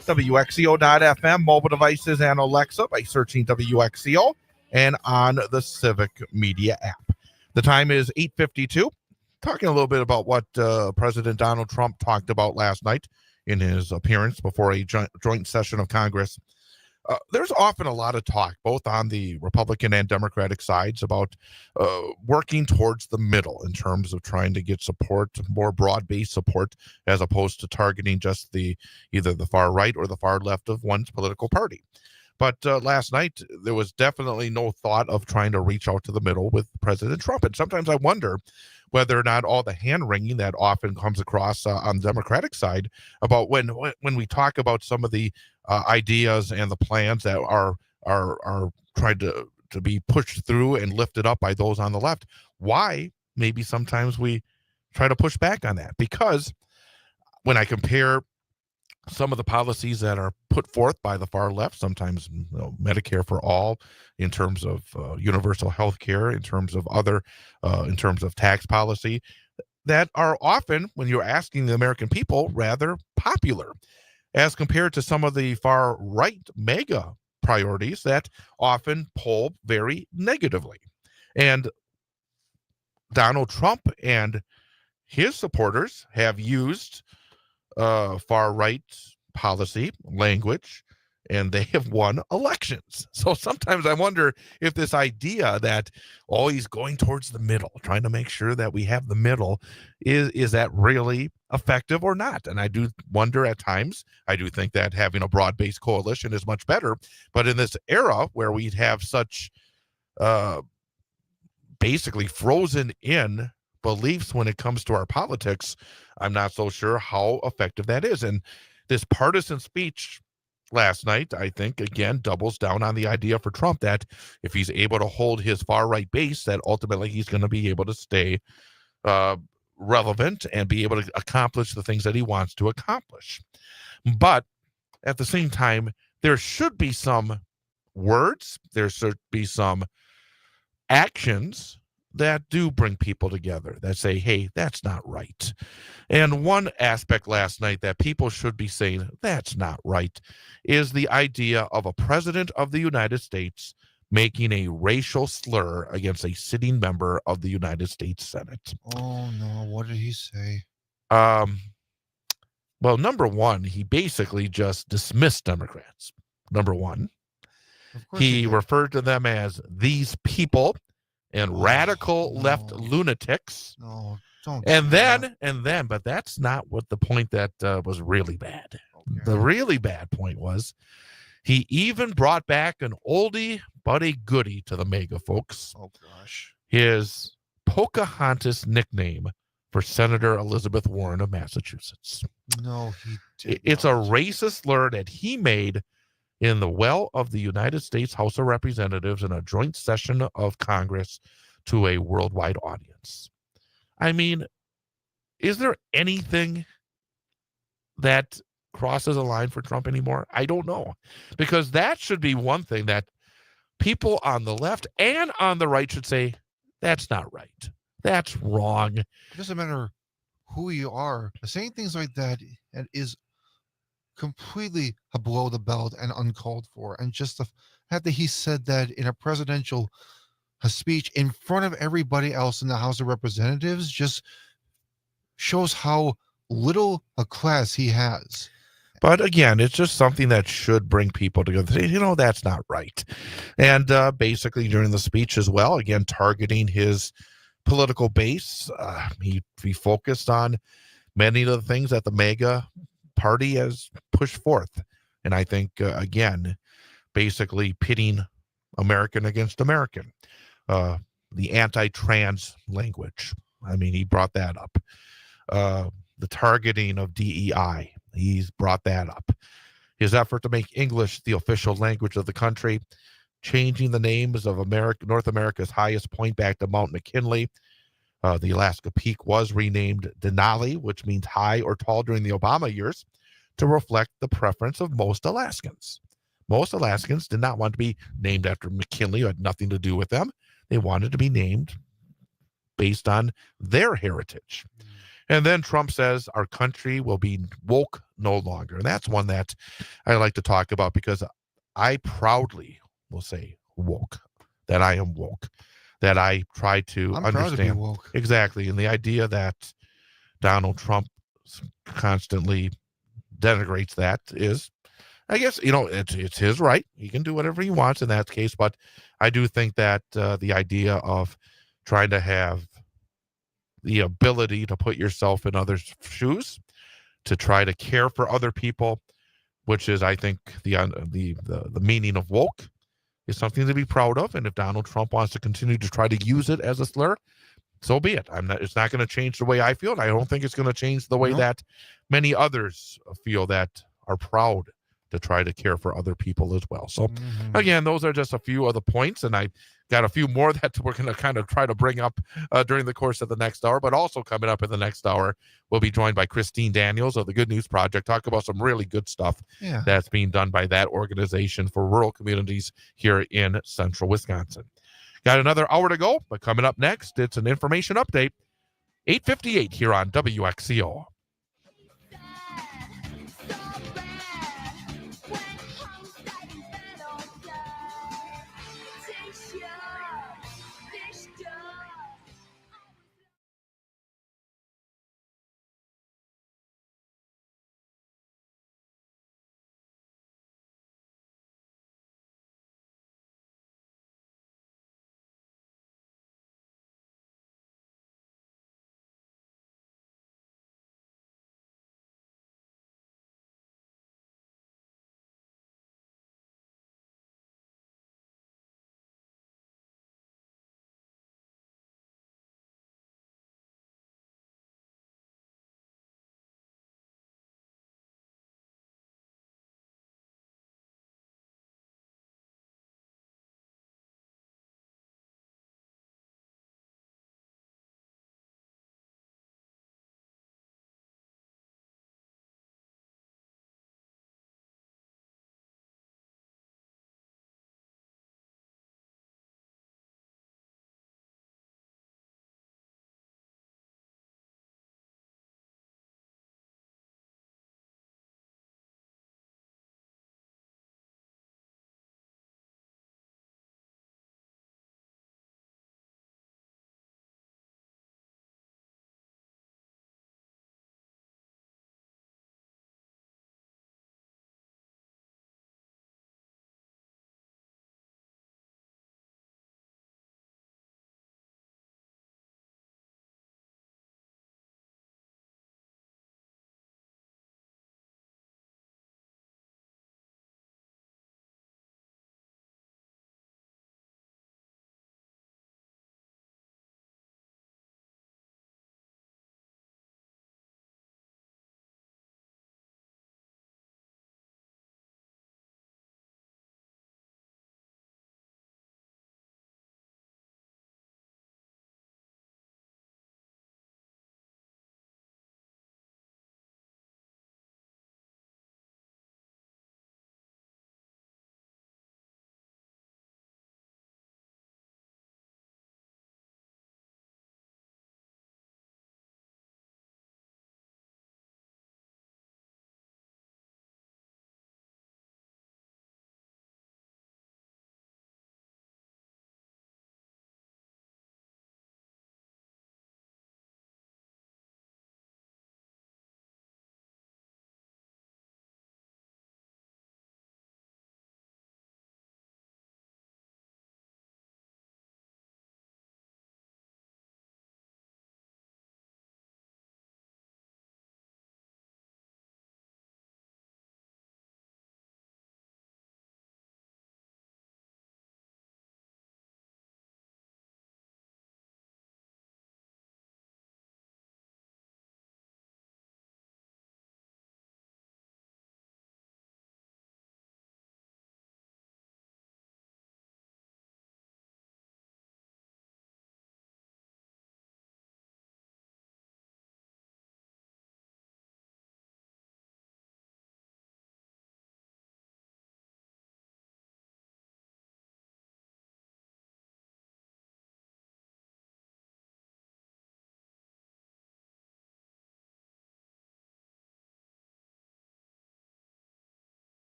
WXCO.FM, mobile devices, and Alexa by searching WXCO and on the Civic Media app. The time is 8:52. Talking a little bit about what President Donald Trump talked about last night in his appearance before a joint session of Congress. There's often a lot of talk, both on the Republican and Democratic sides, about working towards the middle in terms of trying to get support, more broad-based support, as opposed to targeting just either the far right or the far left of one's political party. But last night, there was definitely no thought of trying to reach out to the middle with President Trump. And sometimes I wonder whether or not all the hand-wringing that often comes across on the Democratic side about when we talk about some of the ideas and the plans that are tried to be pushed through and lifted up by those on the left, why maybe sometimes we try to push back on that. Because when I compare some of the policies that are put forth by the far left, sometimes Medicare for all, in terms of universal health care, in terms of other, in terms of tax policy, that are often, when you're asking the American people, rather popular, as compared to some of the far right mega priorities that often poll very negatively. And Donald Trump and his supporters have used far right policy, language, and they have won elections. So sometimes I wonder if this idea that, oh, he's going towards the middle, trying to make sure that we have the middle, is that really effective or not? And I do wonder at times. I do think that having a broad-based coalition is much better. But in this era where we have such basically frozen in beliefs when it comes to our politics, I'm not so sure how effective that is. And this partisan speech last night, I think, again, doubles down on the idea for Trump that if he's able to hold his far-right base, that ultimately he's going to be able to stay relevant and be able to accomplish the things that he wants to accomplish. But at the same time, there should be some words, there should be some actions that do bring people together, that say, hey, that's not right. And one aspect last night that people should be saying, that's not right, is the idea of a president of the United States making a racial slur against a sitting member of the United States Senate. Oh, no. What did he say? Well, number one, he basically just dismissed Democrats. Number one, Of course he did. referred to them as these people and radical left lunatics. No, don't. And say that. then, but that's not what the point that was really bad. Okay. The really bad point was he even brought back an oldie but a goodie to the MAGA folks. Oh, gosh. His Pocahontas nickname for Senator Elizabeth Warren of Massachusetts. No, he did It's a not. racist slur that he made in the well of the United States House of Representatives in a joint session of Congress to a worldwide audience. I mean, is there anything that crosses a line for Trump anymore? I don't know. Because that should be one thing that people on the left and on the right should say, that's not right. That's wrong. It doesn't matter who you are. Saying things like that is completely below the belt and uncalled for. And just the fact that he said that in a presidential speech in front of everybody else in the House of Representatives just shows how little a class he has. But again, it's just something that should bring people together. Say, that's not right. And basically during the speech as well, again, targeting his political base, he focused on many of the things that the MAGA party has pushed forth. And I think, again, basically pitting American against American. The anti-trans language. I mean, he brought that up. The targeting of DEI. He's brought that up. His effort to make English the official language of the country, changing the names of North America's highest point back to Mount McKinley. The Alaska Peak was renamed Denali, which means high or tall during the Obama years, to reflect the preference of most Alaskans. Most Alaskans did not want to be named after McKinley, who had nothing to do with them. They wanted to be named based on their heritage. And then Trump says our country will be woke no longer. And that's one that I like to talk about because I proudly will say woke, that I am woke, that I try to I'm understand. proud to be woke. Exactly. And the idea that Donald Trump constantly denigrates that is, I guess, it's his right. He can do whatever he wants in that case. But I do think that the idea of trying to have the ability to put yourself in others' shoes, to try to care for other people, which is, I think, the meaning of woke, is something to be proud of. And if Donald Trump wants to continue to try to use it as a slur, so be it. It's not going to change the way I feel. And I don't think it's going to change the way that many others feel that are proud to try to care for other people as well. So again, those are just a few of the points. And I got a few more that we're going to kind of try to bring up during the course of the next hour. But also coming up in the next hour, we'll be joined by Christine Daniels of the Good News Project, talk about some really good stuff that's being done by that organization for rural communities here in central Wisconsin. Got another hour to go, but coming up next, it's an information update, 8:58 here on WXCO.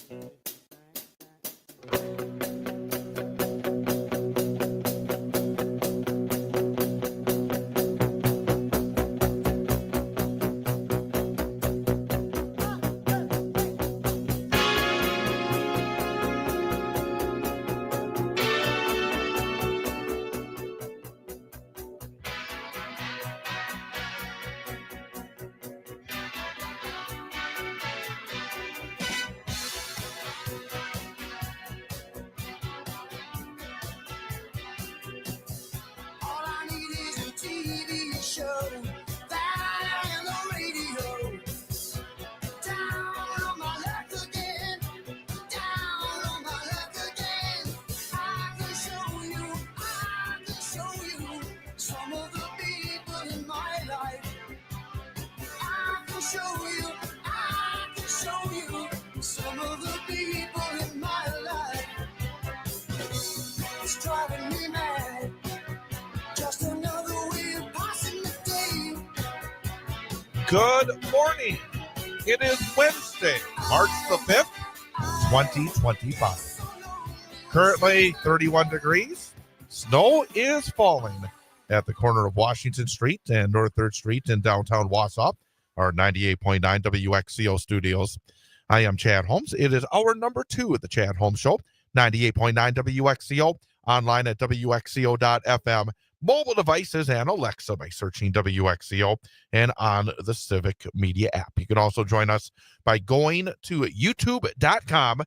All I need is a TV show, that and the radio. Down on my luck again, down on my luck again. I can show you some of the people in my life. I can show you some of the people in my life. It's driving me mad. Just another way of passing the day. Good morning. It is Wednesday, March the 5th, 2025. Currently 31 degrees. Snow is falling at the corner of Washington Street and North 3rd Street in downtown Wausau, our 98.9 WXCO studios. I am Chad Holmes. It is hour number 2 of the Chad Holmes Show, 98.9 WXCO, online at WXCO.FM, mobile devices and Alexa by searching WXCO, and on the Civic Media app. You can also join us by going to YouTube.com.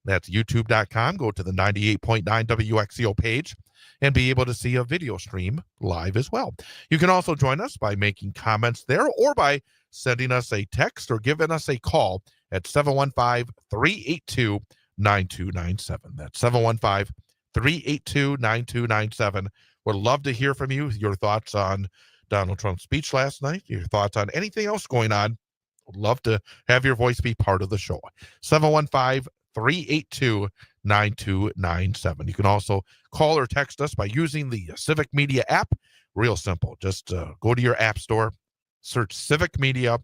That's YouTube.com. Go to the 98.9 WXCO page and be able to see a video stream live as well. You can also join us by making comments there or by sending us a text or giving us a call at 715-382-9297. That's 715-382-9297. Would love to hear from you, your thoughts on Donald Trump's speech last night, your thoughts on anything else going on. Would love to have your voice be part of the show. 715-382-9297. You can also call or text us by using the Civic Media app. Real simple. Just go to your app store, search Civic Media,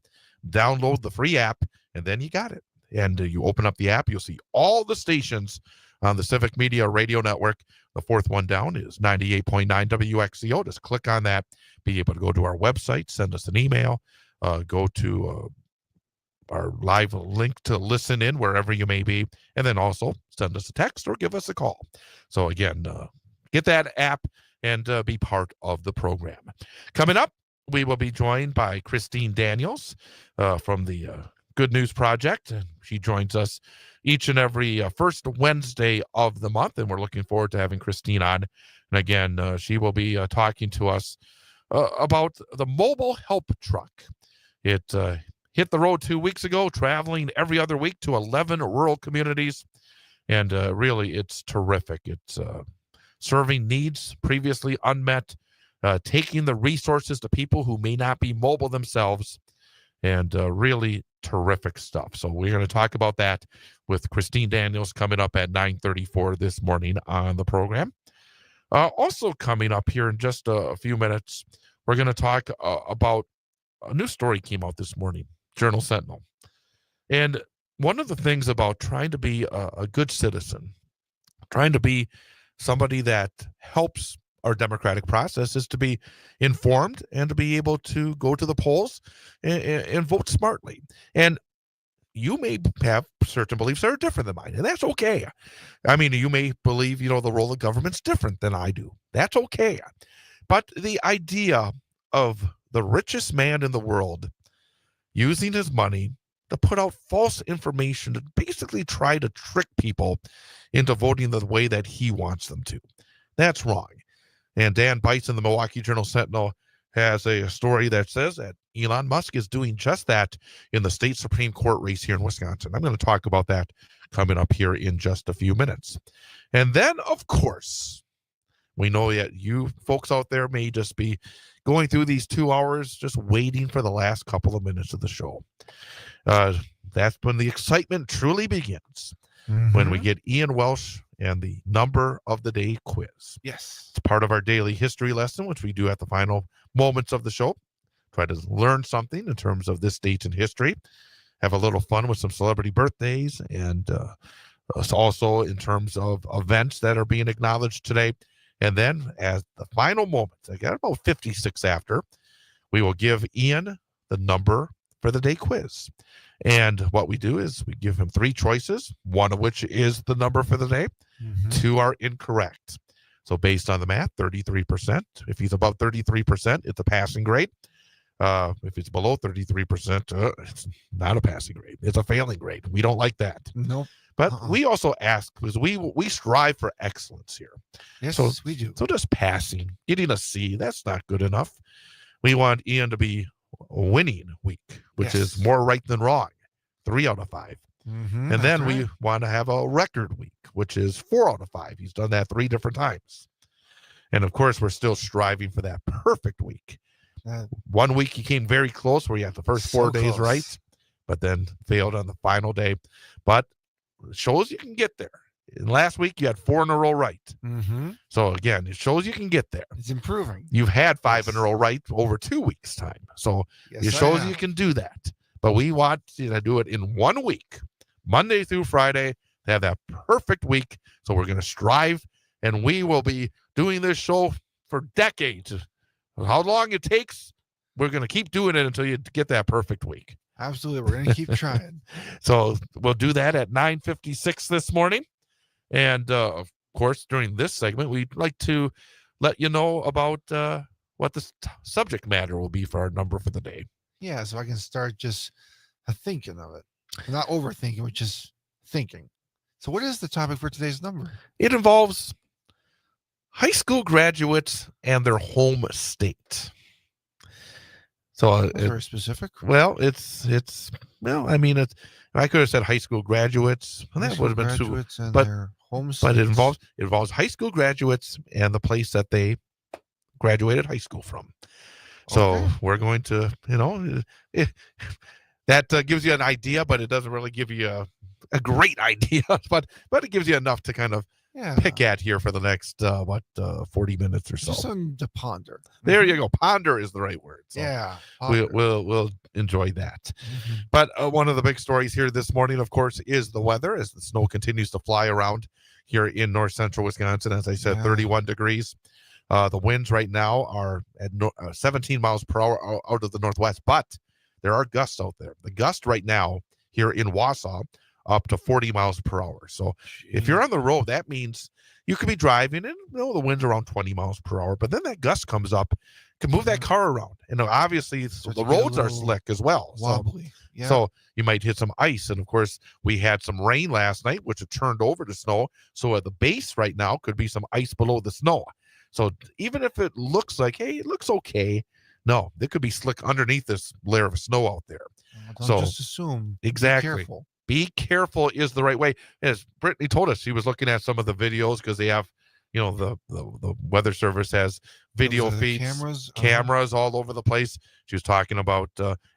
download the free app, and then you got it. And you open up the app, you'll see all the stations on the Civic Media radio network. The fourth one down is 98.9 WXCO. Just click on that, be able to go to our website, send us an email, go to our live link to listen in wherever you may be, and then also send us a text or give us a call. So again, get that app and be part of the program. Coming up, we will be joined by Christine Daniels from the Good News Project. And she joins us each and every first Wednesday of the month, and we're looking forward to having Christine on. And again, she will be talking to us about the mobile help truck. It hit the road 2 weeks ago, traveling every other week to 11 rural communities, and really, it's terrific. It's serving needs previously unmet, taking the resources to people who may not be mobile themselves, and really terrific stuff. So we're going to talk about that with Christine Daniels coming up at 9:34 this morning on the program. Also coming up here in just a few minutes, we're going to talk about a new story came out this morning, Journal Sentinel. And one of the things about trying to be a good citizen, trying to be somebody that helps our democratic process, is to be informed and to be able to go to the polls and vote smartly. And you may have certain beliefs that are different than mine, and that's okay. I mean, you may believe, the role of government's different than I do. That's okay. But the idea of the richest man in the world using his money to put out false information to basically try to trick people into voting the way that he wants them to, that's wrong. And Dan Bison, the Milwaukee Journal Sentinel, has a story that says that Elon Musk is doing just that in the state Supreme Court race here in Wisconsin. I'm going to talk about that coming up here in just a few minutes. And then, of course, we know that you folks out there may just be going through these 2 hours just waiting for the last couple of minutes of the show. That's when the excitement truly begins, when we get Ian Welsh and the number of the day quiz. Yes. It's part of our daily history lesson, which we do at the final moments of the show. Try to learn something in terms of this date in history. have a little fun with some celebrity birthdays, and also in terms of events that are being acknowledged today. And then as the final moments, I got about 56 after, we will give Ian the number for the day quiz. And what we do is we give him 3 choices, one of which is the number for the day. 2 are incorrect. So based on the math, 33%. If he's above 33%, it's a passing grade. If it's below 33%, it's not a passing grade. It's a failing grade. We don't like that. Nope. But we also ask, because we strive for excellence here. Yes, So we do. So just passing, getting a C, that's not good enough. We want Ian to be a winning week, which is more right than wrong, 3 out of 5. And then we want to have a record week, which is 4 out of 5. He's done that 3 different times. And of course, we're still striving for that perfect week. One week he came very close where he had the first 4 days right, but then failed on the final day. But it shows you can get there. And last week you had 4 in a row right. So again, it shows you can get there. It's improving. You've had 5 in a row right over 2 weeks' time. So it shows you can do that. But we want you to do it in 1 week, Monday through Friday, to have that perfect week. So we're going to strive, and we will be doing this show for decades. How long it takes, we're going to keep doing it until you get that perfect week. Absolutely. We're going to keep trying. So we'll do that at 9:56 this morning. And of course, during this segment, we'd like to let you know about what the subject matter will be for our number for the day. Yeah, so I can start just thinking of it. Not overthinking, but just thinking. So what is the topic for today's number? It involves high school graduates and their home state. So very specific. Well, I could have said high school graduates. Well, that would have been too. But their home but it states. involves high school graduates and the place that they graduated high school from. So we're going to, that gives you an idea, but it doesn't really give you a great idea. But it gives you enough to kind of pick at here for the next 40 minutes or so. Just something to ponder. There you go. Ponder is the right word. So yeah, we'll enjoy that. But one of the big stories here this morning, of course, is the weather as the snow continues to fly around here in north central Wisconsin. As I said, 31 degrees. The winds right now are at 17 miles per hour out of the northwest, but there are gusts out there. The gust right now here in Wausau up to 40 miles per hour. So if you're on the road, that means you could be driving and the wind's around 20 miles per hour, but then that gust comes up, can move that car around. And obviously the roads are slick as well. Wobbly. So you might hit some ice. And of course, we had some rain last night, which had turned over to snow. So at the base right now could be some ice below the snow. So even if it looks like, hey, it looks okay, no, there could be slick underneath this layer of snow out there. Don't just assume. Exactly. Be careful. Be careful is the right way. As Brittney told us, she was looking at some of the videos because they have, the Weather Service has video feeds, cameras all over the place. She was talking about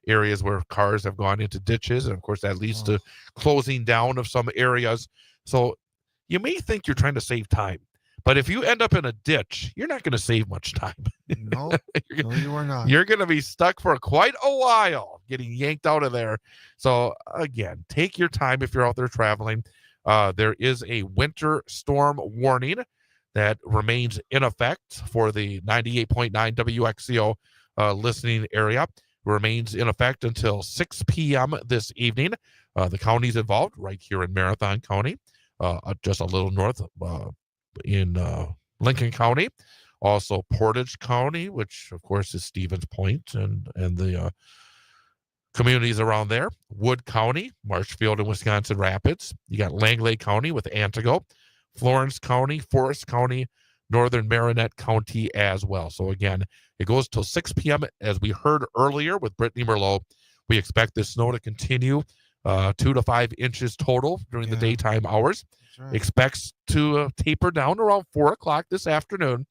areas where cars have gone into ditches. And of course, that leads to closing down of some areas. So you may think you're trying to save time. But if you end up in a ditch, you're not going to save much time. No, you are not. You're going to be stuck for quite a while getting yanked out of there. So, again, take your time if you're out there traveling. There is a winter storm warning that remains in effect for the 98.9 WXCO listening area. Remains in effect until 6 p.m. this evening. The counties involved right here in Marathon County, just a little north in Lincoln County, also Portage County, which of course is Stevens Point and the communities around there, Wood County, Marshfield and Wisconsin Rapids. You got Langley County with Antigo, Florence County, Forest County, Northern Marinette County as well. So again, it goes till 6 p.m. As we heard earlier with Brittney Merlot, we expect this snow to continue 2 to 5 inches total during the daytime hours. Right. Expects to taper down around 4 o'clock this afternoon.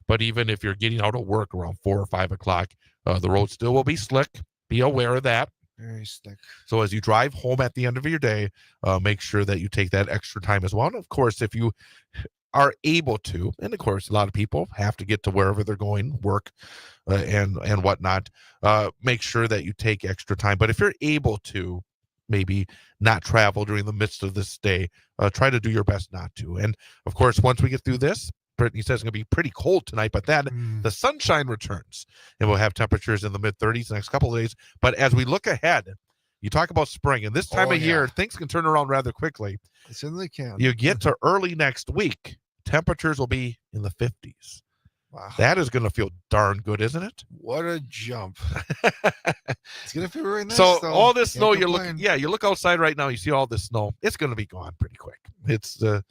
But even if you're getting out of work around 4 or 5 o'clock, the road still will be slick. Be aware of that. Very slick. So as you drive home at the end of your day, make sure that you take that extra time as well. And of course, if you are able to, and of course, a lot of people have to get to wherever they're going, work and whatnot, make sure that you take extra time. But if you're able to, maybe not travel during the midst of this day. Try to do your best not to. And of course, once we get through this, Brittany says it's going to be pretty cold tonight, but then the sunshine returns and we'll have temperatures in the mid 30s the next couple of days. But as we look ahead, you talk about spring, and this time of year, things can turn around rather quickly. They certainly can. You get to early next week, temperatures will be in the 50s. Wow. That is going to feel darn good, isn't it? What a jump. It's going to feel very nice. So though. all this Can't snow, complain. you look outside right now, you see all this snow. It's going to be gone pretty quick. It's so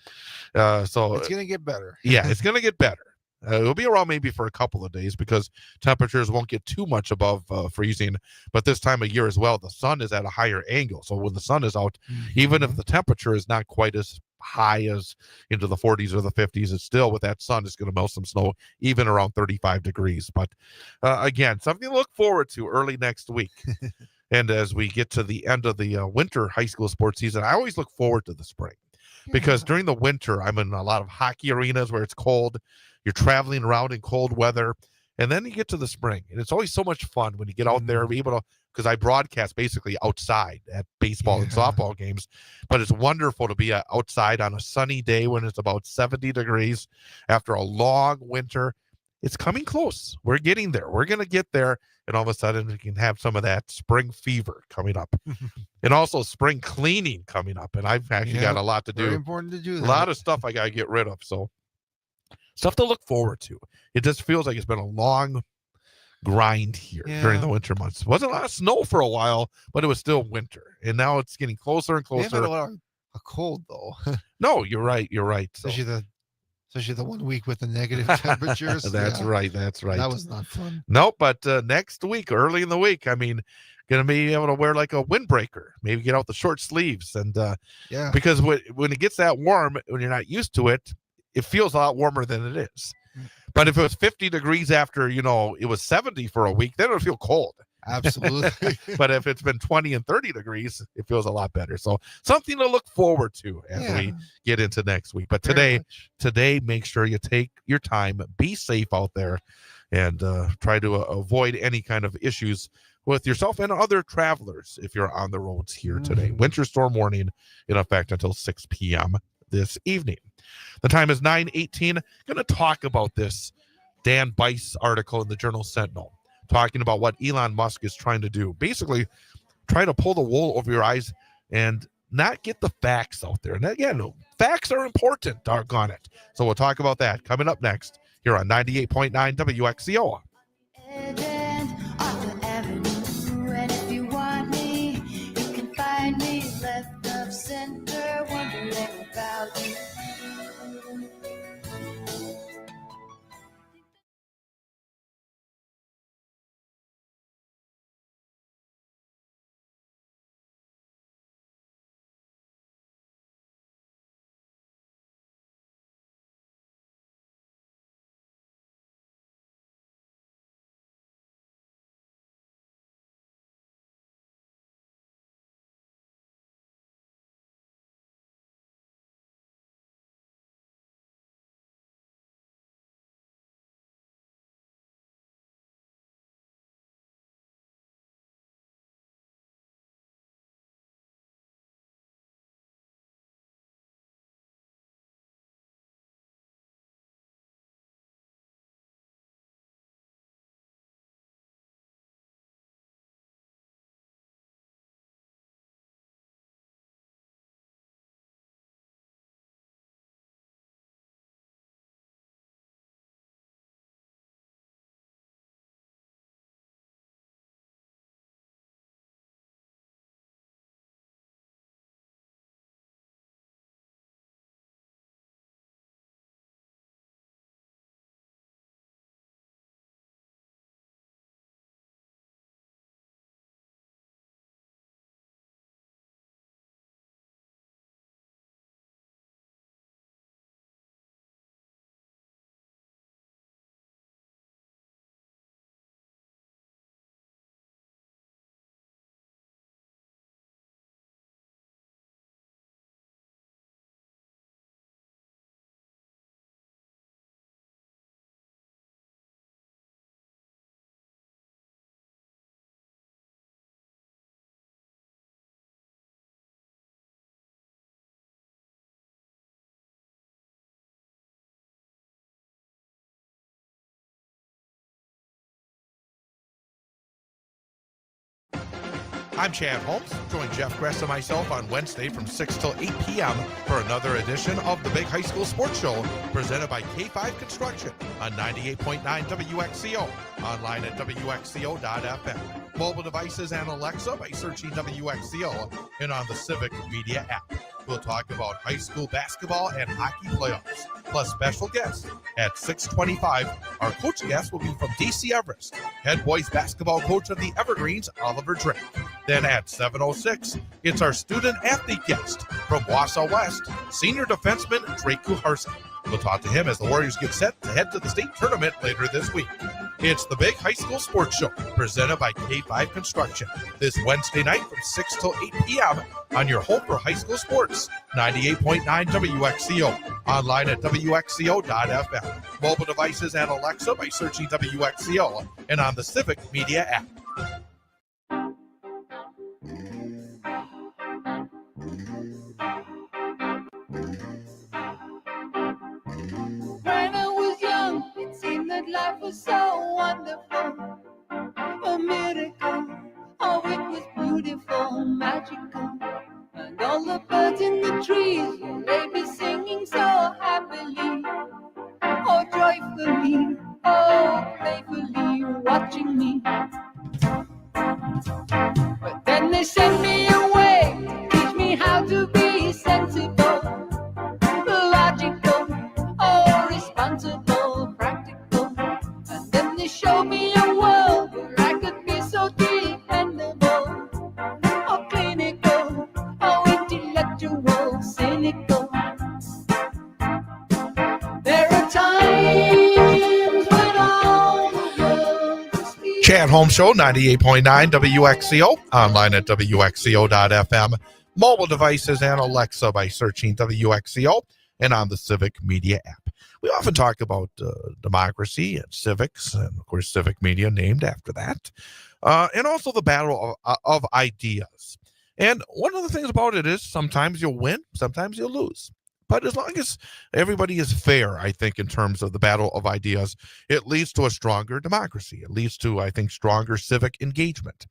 It's going to get better. yeah, it's going to get better. It'll be around maybe for a couple of days because temperatures won't get too much above freezing. But this time of year as well, the sun is at a higher angle. So when the sun is out, even if the temperature is not quite as high as into the 40s or the 50s, it's still with that sun, it's going to melt some snow even around 35 degrees. But again, something to look forward to early next week. And as we get to the end of the winter high school sports season, I always look forward to the spring. Because during the winter, I'm in a lot of hockey arenas where it's cold. You're traveling around in cold weather. And then you get to the spring. And it's always so much fun when you get out there and be able to, because I broadcast basically outside at baseball and softball games. But it's wonderful to be outside on a sunny day when it's about 70 degrees after a long winter. It's coming close. We're getting there. We're going to get there. And all of a sudden, we can have some of that spring fever coming up. And also spring cleaning coming up. And I've actually got a lot to do. Very important to do that. A lot of stuff I got to get rid of. So stuff to look forward to. It just feels like it's been a long grind here during the winter months. Wasn't a lot of snow for a while, but it was still winter. And now it's getting closer and We closer. have had a lot of cold, though. No, you're right. You're right. So, Especially the 1 week with the negative temperatures. That's right. That's right. That was not fun. Nope. But next week, early in the week, I mean, going to be able to wear like a windbreaker, maybe get out the short sleeves. And because when it gets that warm, when you're not used to it, it feels a lot warmer than it is. But if it was 50 degrees after, it was 70 for a week, then it'll feel cold. Absolutely. But if it's been 20 and 30 degrees, it feels a lot better. So something to look forward to as we get into next week. But today, make sure you take your time, be safe out there, and try to avoid any kind of issues with yourself and other travelers if you're on the roads here today. Winter storm warning in effect until 6 p.m. this evening. The time is 9:18. Going to talk about this Dan Bice article in the Journal Sentinel, talking about what Elon Musk is trying to do. Basically, try to pull the wool over your eyes and not get the facts out there. And again, facts are important, doggone it. So we'll talk about that coming up next here on 98.9 WXCO. And if you want me, you can find me left of center, wondering about you. I'm Chad Holmes. Join Jeff Gress and myself on Wednesday from 6 till 8 p.m. for another edition of the Big High School Sports Show presented by K5 Construction on 98.9 WXCO, online at WXCO.FM, mobile devices and Alexa by searching WXCO, and on the Civic Media app. We'll talk about high school basketball and hockey playoffs, plus special guests. At 6:25, our coach guest will be from DC Everest, head boys basketball coach of the Evergreens, Oliver Drake. Then at 7:06, it's our student athlete guest from Wausau West, senior defenseman Drake Kuharski. We'll talk to him as the Warriors get set to head to the state tournament later this week. It's the Big High School Sports Show presented by K5 Construction this Wednesday night from 6 till 8 p.m. on your home for high school sports, 98.9 WXCO, online at WXCO.FM, mobile devices and Alexa by searching WXCO, and on the Civic Media app. When I was young, it seemed that life was so wonderful, a miracle. Oh, it was beautiful, magical, and all the birds in the trees, they be singing so happily, oh joyfully, oh playfully, watching me. But then they sent me away to teach me how to be sensible, logical, oh responsible, practical. And then they showed me a world where I could be so dependable, oh clinical, oh intellectual, cynical. There are times when all the world is speaking. Chad Holmes Show, 98.9 WXCO, online at WXCO.FM, mobile devices and Alexa by searching WXCO, and on the Civic Media app. We often talk about democracy and civics, and of course civic media named after that, and also the battle of ideas. And one of the things about it is sometimes you'll win, sometimes you'll lose. But as long as everybody is fair, I think, in terms of the battle of ideas, it leads to a stronger democracy. It leads to, I think, stronger civic engagement.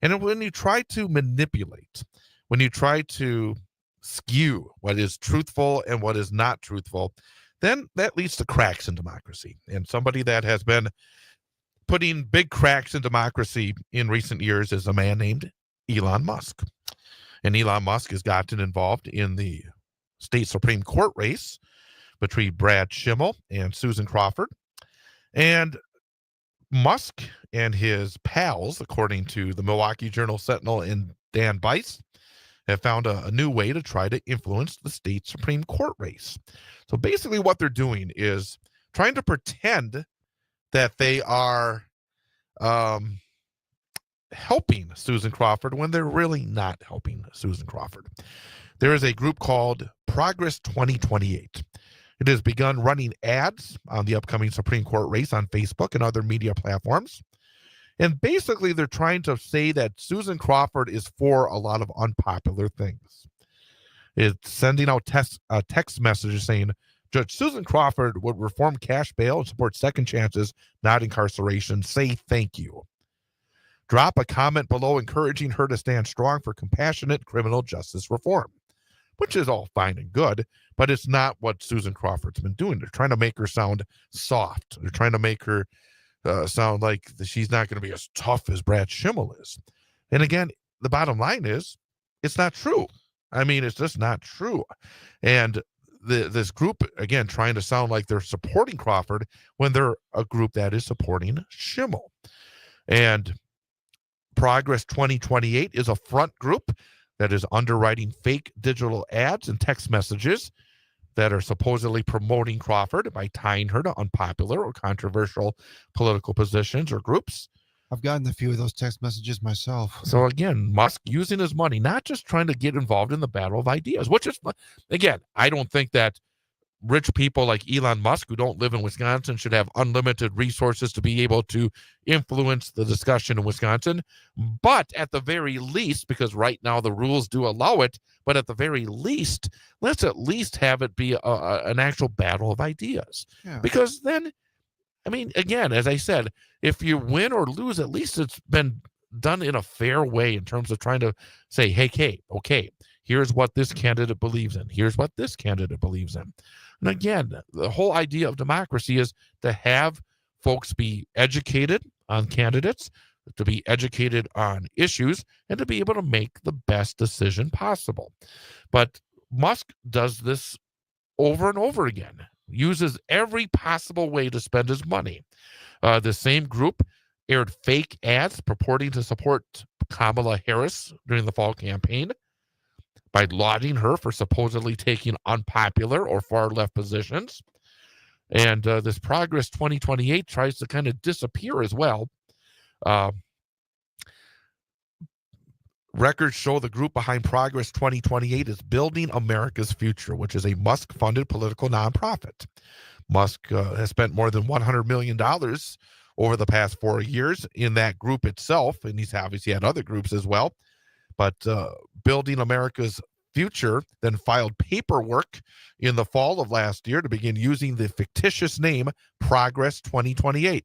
And when you try to manipulate, when you try to skew what is truthful and what is not truthful, then that leads to cracks in democracy. And somebody that has been putting big cracks in democracy in recent years is a man named Elon Musk. And Elon Musk has gotten involved in the state Supreme Court race between Brad Schimmel and Susan Crawford. And Musk and his pals, according to the Milwaukee Journal Sentinel and Dan Bice, have found a new way to try to influence the state Supreme Court race. So basically what they're doing is trying to pretend that they are helping Susan Crawford when they're really not helping Susan Crawford. There is a group called Progress 2028. It has begun running ads on the upcoming Supreme Court race on Facebook and other media platforms. And basically, they're trying to say that Susan Crawford is for a lot of unpopular things. It's sending out text messages saying, Judge Susan Crawford would reform cash bail and support second chances, not incarceration. Say thank you. Drop a comment below encouraging her to stand strong for compassionate criminal justice reform, which is all fine and good, but it's not what Susan Crawford's been doing. They're trying to make her sound soft. They're trying to make her sound like she's not going to be as tough as Brad Schimmel is. And again, the bottom line is it's not true. I mean, it's just not true. And this group, again, trying to sound like they're supporting Crawford when they're a group that is supporting Schimmel. And Progress 2028 is a front group that is underwriting fake digital ads and text messages that are supposedly promoting Crawford by tying her to unpopular or controversial political positions or groups. I've gotten a few of those text messages myself. So again, Musk using his money, not just trying to get involved in the battle of ideas, which is, again, I don't think that rich people like Elon Musk who don't live in Wisconsin should have unlimited resources to be able to influence the discussion in Wisconsin. But at the very least, because right now the rules do allow it, but at the very least, let's at least have it be an actual battle of ideas. Yeah. Because then, I mean, again, as I said, if you win or lose, at least it's been done in a fair way in terms of trying to say, hey, Kate, okay, here's what this candidate believes in. Here's what this candidate believes in. And again, the whole idea of democracy is to have folks be educated on candidates, to be educated on issues, and to be able to make the best decision possible. But Musk does this over and over again, uses every possible way to spend his money. The same group aired fake ads purporting to support Kamala Harris during the fall campaign by lauding her for supposedly taking unpopular or far-left positions. And this Progress 2028 tries to kind of disappear as well. Records show the group behind Progress 2028 is Building America's Future, which is a Musk-funded political nonprofit. Musk has spent more than $100 million over the past 4 years in that group itself, and he's obviously had other groups as well. But Building America's Future then filed paperwork in the fall of last year to begin using the fictitious name Progress 2028.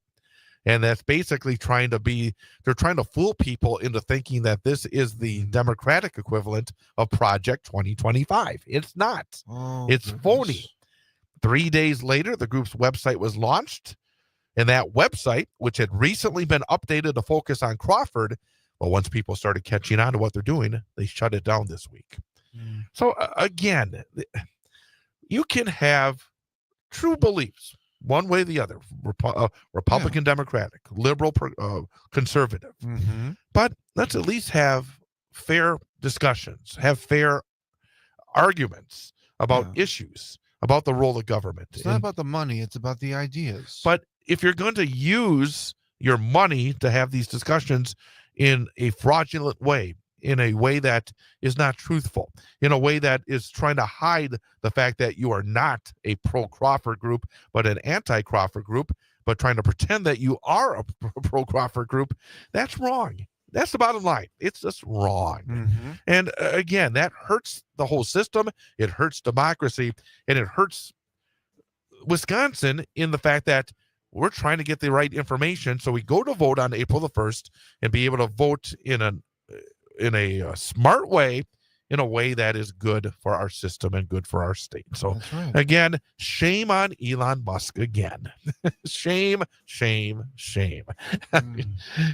And that's basically they're trying to fool people into thinking that this is the Democratic equivalent of Project 2025. It's not. It's phony. 3 days later, the group's website was launched. And that website, which had recently been updated to focus on Crawford, well, once people started catching on to what they're doing, they shut it down this week. So again, you can have true beliefs one way or the other, Republican, Democratic, liberal, conservative. But let's at least have fair discussions, have fair arguments about issues, about the role of government. It's not about the money, it's about the ideas. But if you're going to use your money to have these discussions in a fraudulent way, in a way that is not truthful, in a way that is trying to hide the fact that you are not a pro-Crawford group, but an anti-Crawford group, but trying to pretend that you are a pro-Crawford group, that's wrong. That's the bottom line. It's just wrong. And again, that hurts the whole system. It hurts democracy, and it hurts Wisconsin in the fact that we're trying to get the right information so we go to vote on April the 1st and be able to vote in a smart way, in a way that is good for our system and good for our state. So again, shame on Elon Musk again. Shame, shame, shame.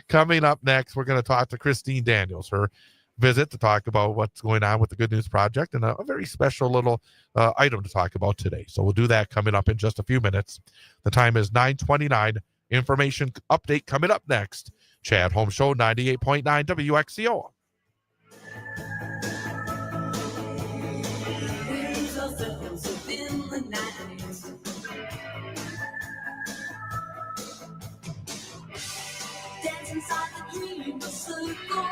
Coming up next, we're going to talk to Christine Daniels, her visit to talk about what's going on with the Good News Project, and a very special little item to talk about today. So we'll do that coming up in just a few minutes. The time is 9:29. Information update coming up next. Chad Holmes Show, 98.9 WXCO. Dance inside the dream, circle.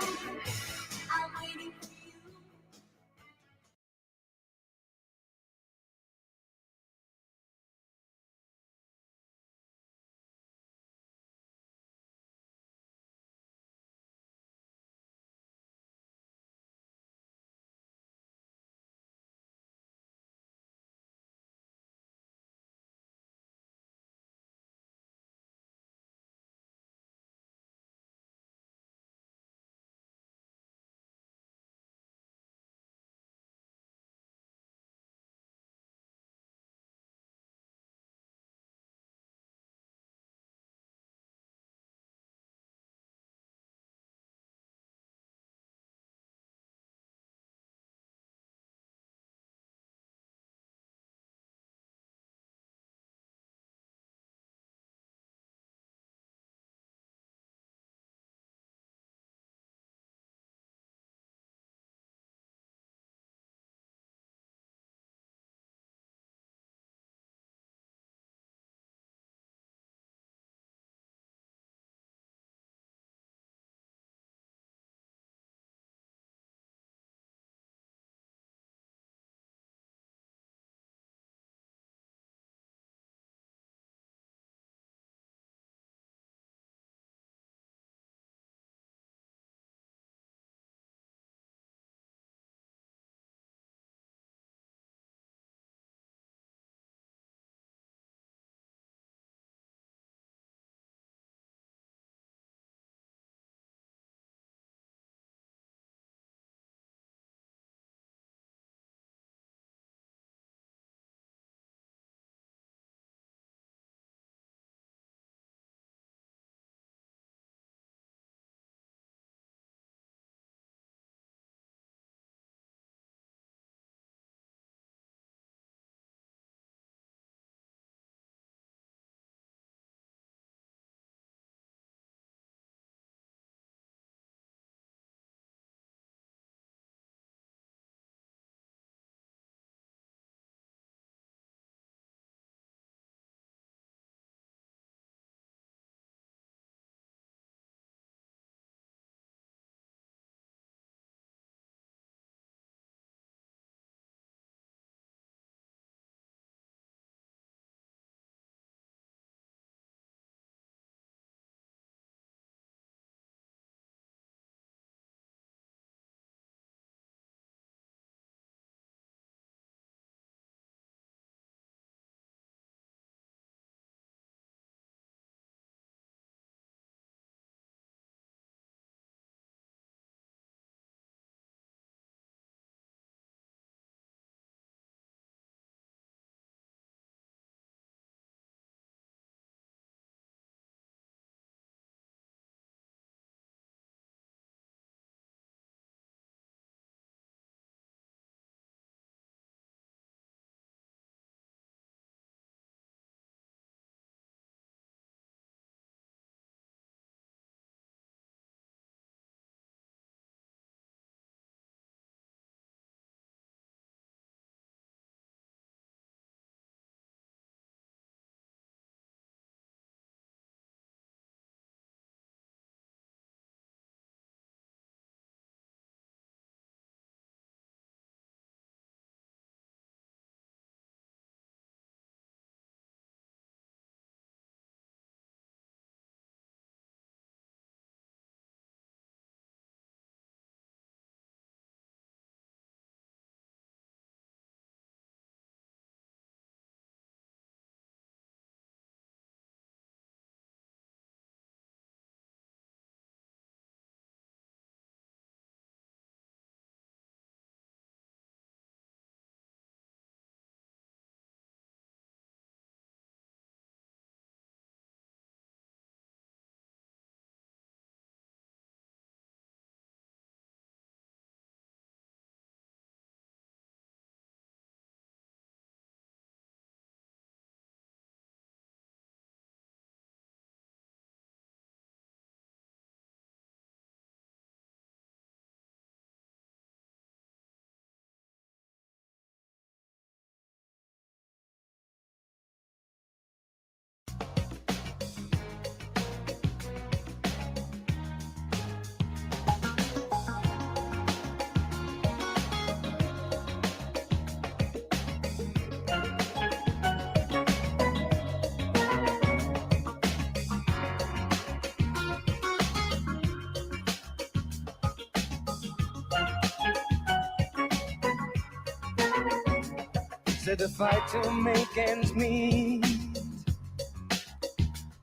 said to fight to make ends meet.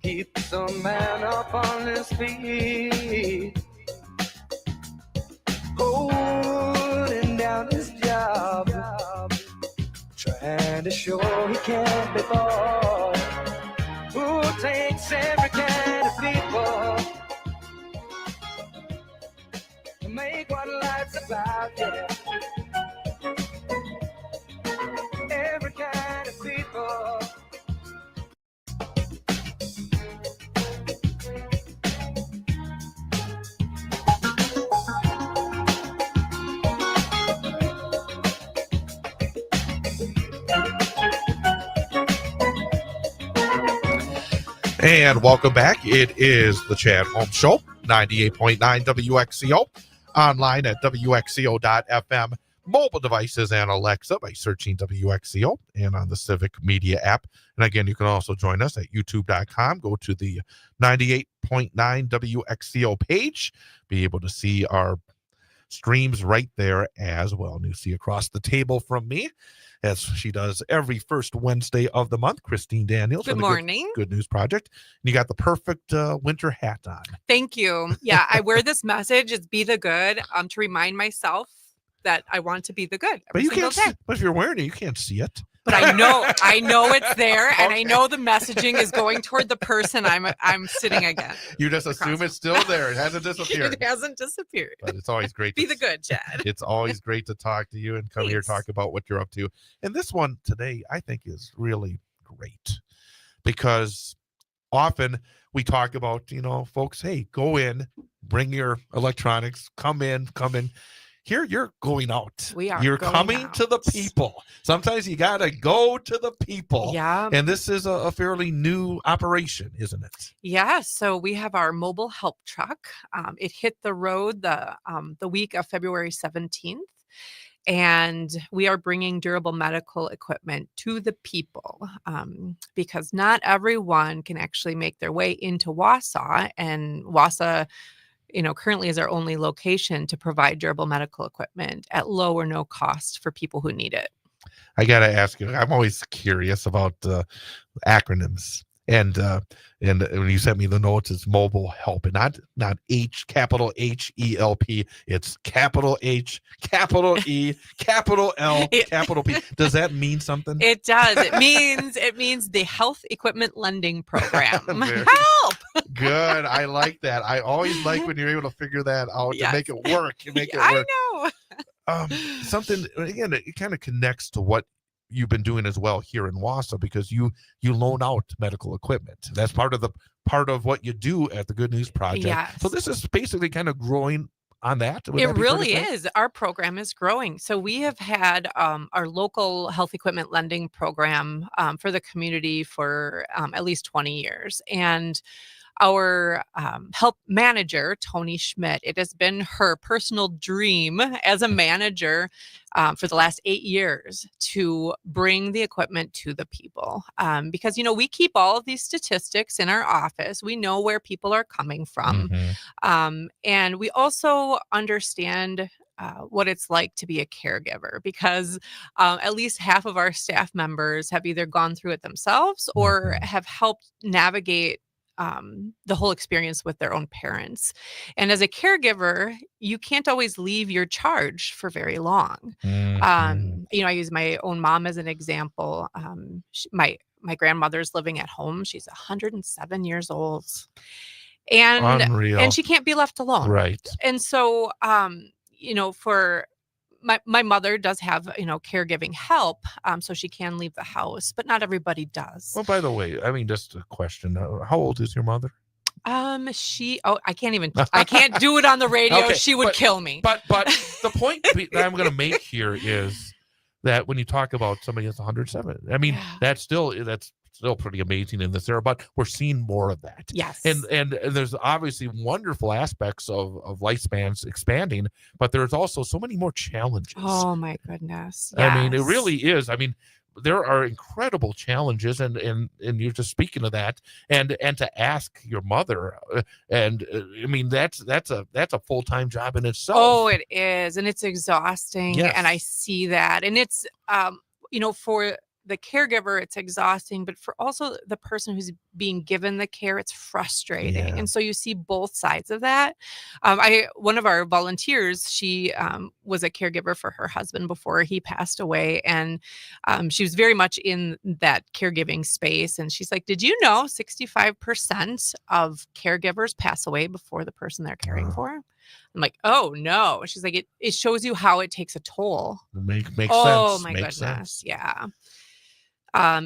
Keeps a man up on his feet. Holding down his job. Trying to show he can't be bought. Who takes every kind of people to make what life's about, yeah. Every kind of people. And welcome back. It is the Chad Holmes Show, 98.9 WXCO, online at WXCO.FM, mobile devices and Alexa by searching WXCO, and on the Civic Media app. And again, you can also join us at youtube.com. Go to the 98.9 WXCO page, be able to see our streams right there as well. And you see across the table from me, as she does every first Wednesday of the month, Christine Daniels. Good morning. Good News Project. And you got the perfect winter hat on. Thank you. Yeah, I wear this message, it's be the good, to remind myself that I want to be the good. But you can't day. but if you're wearing it, you can't see it. But I know it's there, and I know the messaging is going toward the person I'm sitting against. You just assume it's still there. It hasn't disappeared. It hasn't disappeared. But it's always great. Be the good, Chad. It's always great to talk to you and come here talk about what you're up to. And this one today, I think, is really great because often we talk about, folks, hey, go in, bring your electronics, come in. Here you're going out. We are. You're coming to the people. Sometimes you got to go to the people. Yeah. And this is a fairly new operation, isn't it? Yeah. So we have our mobile help truck. It hit the road the week of February 17th. And we are bringing durable medical equipment to the people because not everyone can actually make their way into Wausau. And Wausau, currently is our only location to provide durable medical equipment at low or no cost for people who need it. I got to ask you, I'm always curious about acronyms. And when you sent me the notes, it's mobile help, and not capital H-E-L-P. It's capital H, capital E, capital L, capital P. Does that mean something? It does. It means the Health Equipment Lending Program. Help! Good. I like that. I always like when you're able to figure that out to make it work. I know. Something, again, it kind of connects to what you've been doing as well here in Wausau, because you loan out medical equipment. That's part of what you do at the Good News Project. Yes. So this is basically kind of growing on that. It really is. Our program is growing. So we have had our local health equipment lending program for the community for at least 20 years. And our help manager, Tony Schmidt, it has been her personal dream as a manager for the last 8 years to bring the equipment to the people. Because, we keep all of these statistics in our office. We know where people are coming from. Mm-hmm. And we also understand what it's like to be a caregiver, because at least half of our staff members have either gone through it themselves or have helped navigate the whole experience with their own parents. And as a caregiver, you can't always leave your charge for very long. I use my own mom as an example. My grandmother's living at home. She's 107 years old. And Unreal. And she can't be left alone. Right. And so, for my mother does have, caregiving help, so she can leave the house, but not everybody does. Well, by the way, just a question. How old is your mother? I can't do it on the radio. Okay, she would kill me. But the point that I'm going to make here is that when you talk about somebody that's 107, that's still pretty amazing in this era, but we're seeing more of that. Yes. And there's obviously wonderful aspects of lifespans expanding, but there's also so many more challenges. Oh my goodness. Yes. It really is. There are incredible challenges, and you're just speaking of that, and to ask your mother, that's a full-time job in itself. Oh, it is, and it's exhausting. Yes. And I see that, and it's for the caregiver, it's exhausting, but for also the person who's being given the care, it's frustrating. Yeah. And so you see both sides of that. One of our volunteers, she was a caregiver for her husband before he passed away. And she was very much in that caregiving space. And she's like, did you know 65% of caregivers pass away before the person they're caring for? I'm like, oh no. She's like, it shows you how it takes a toll. Makes Oh sense. my Makes goodness. sense. Yeah.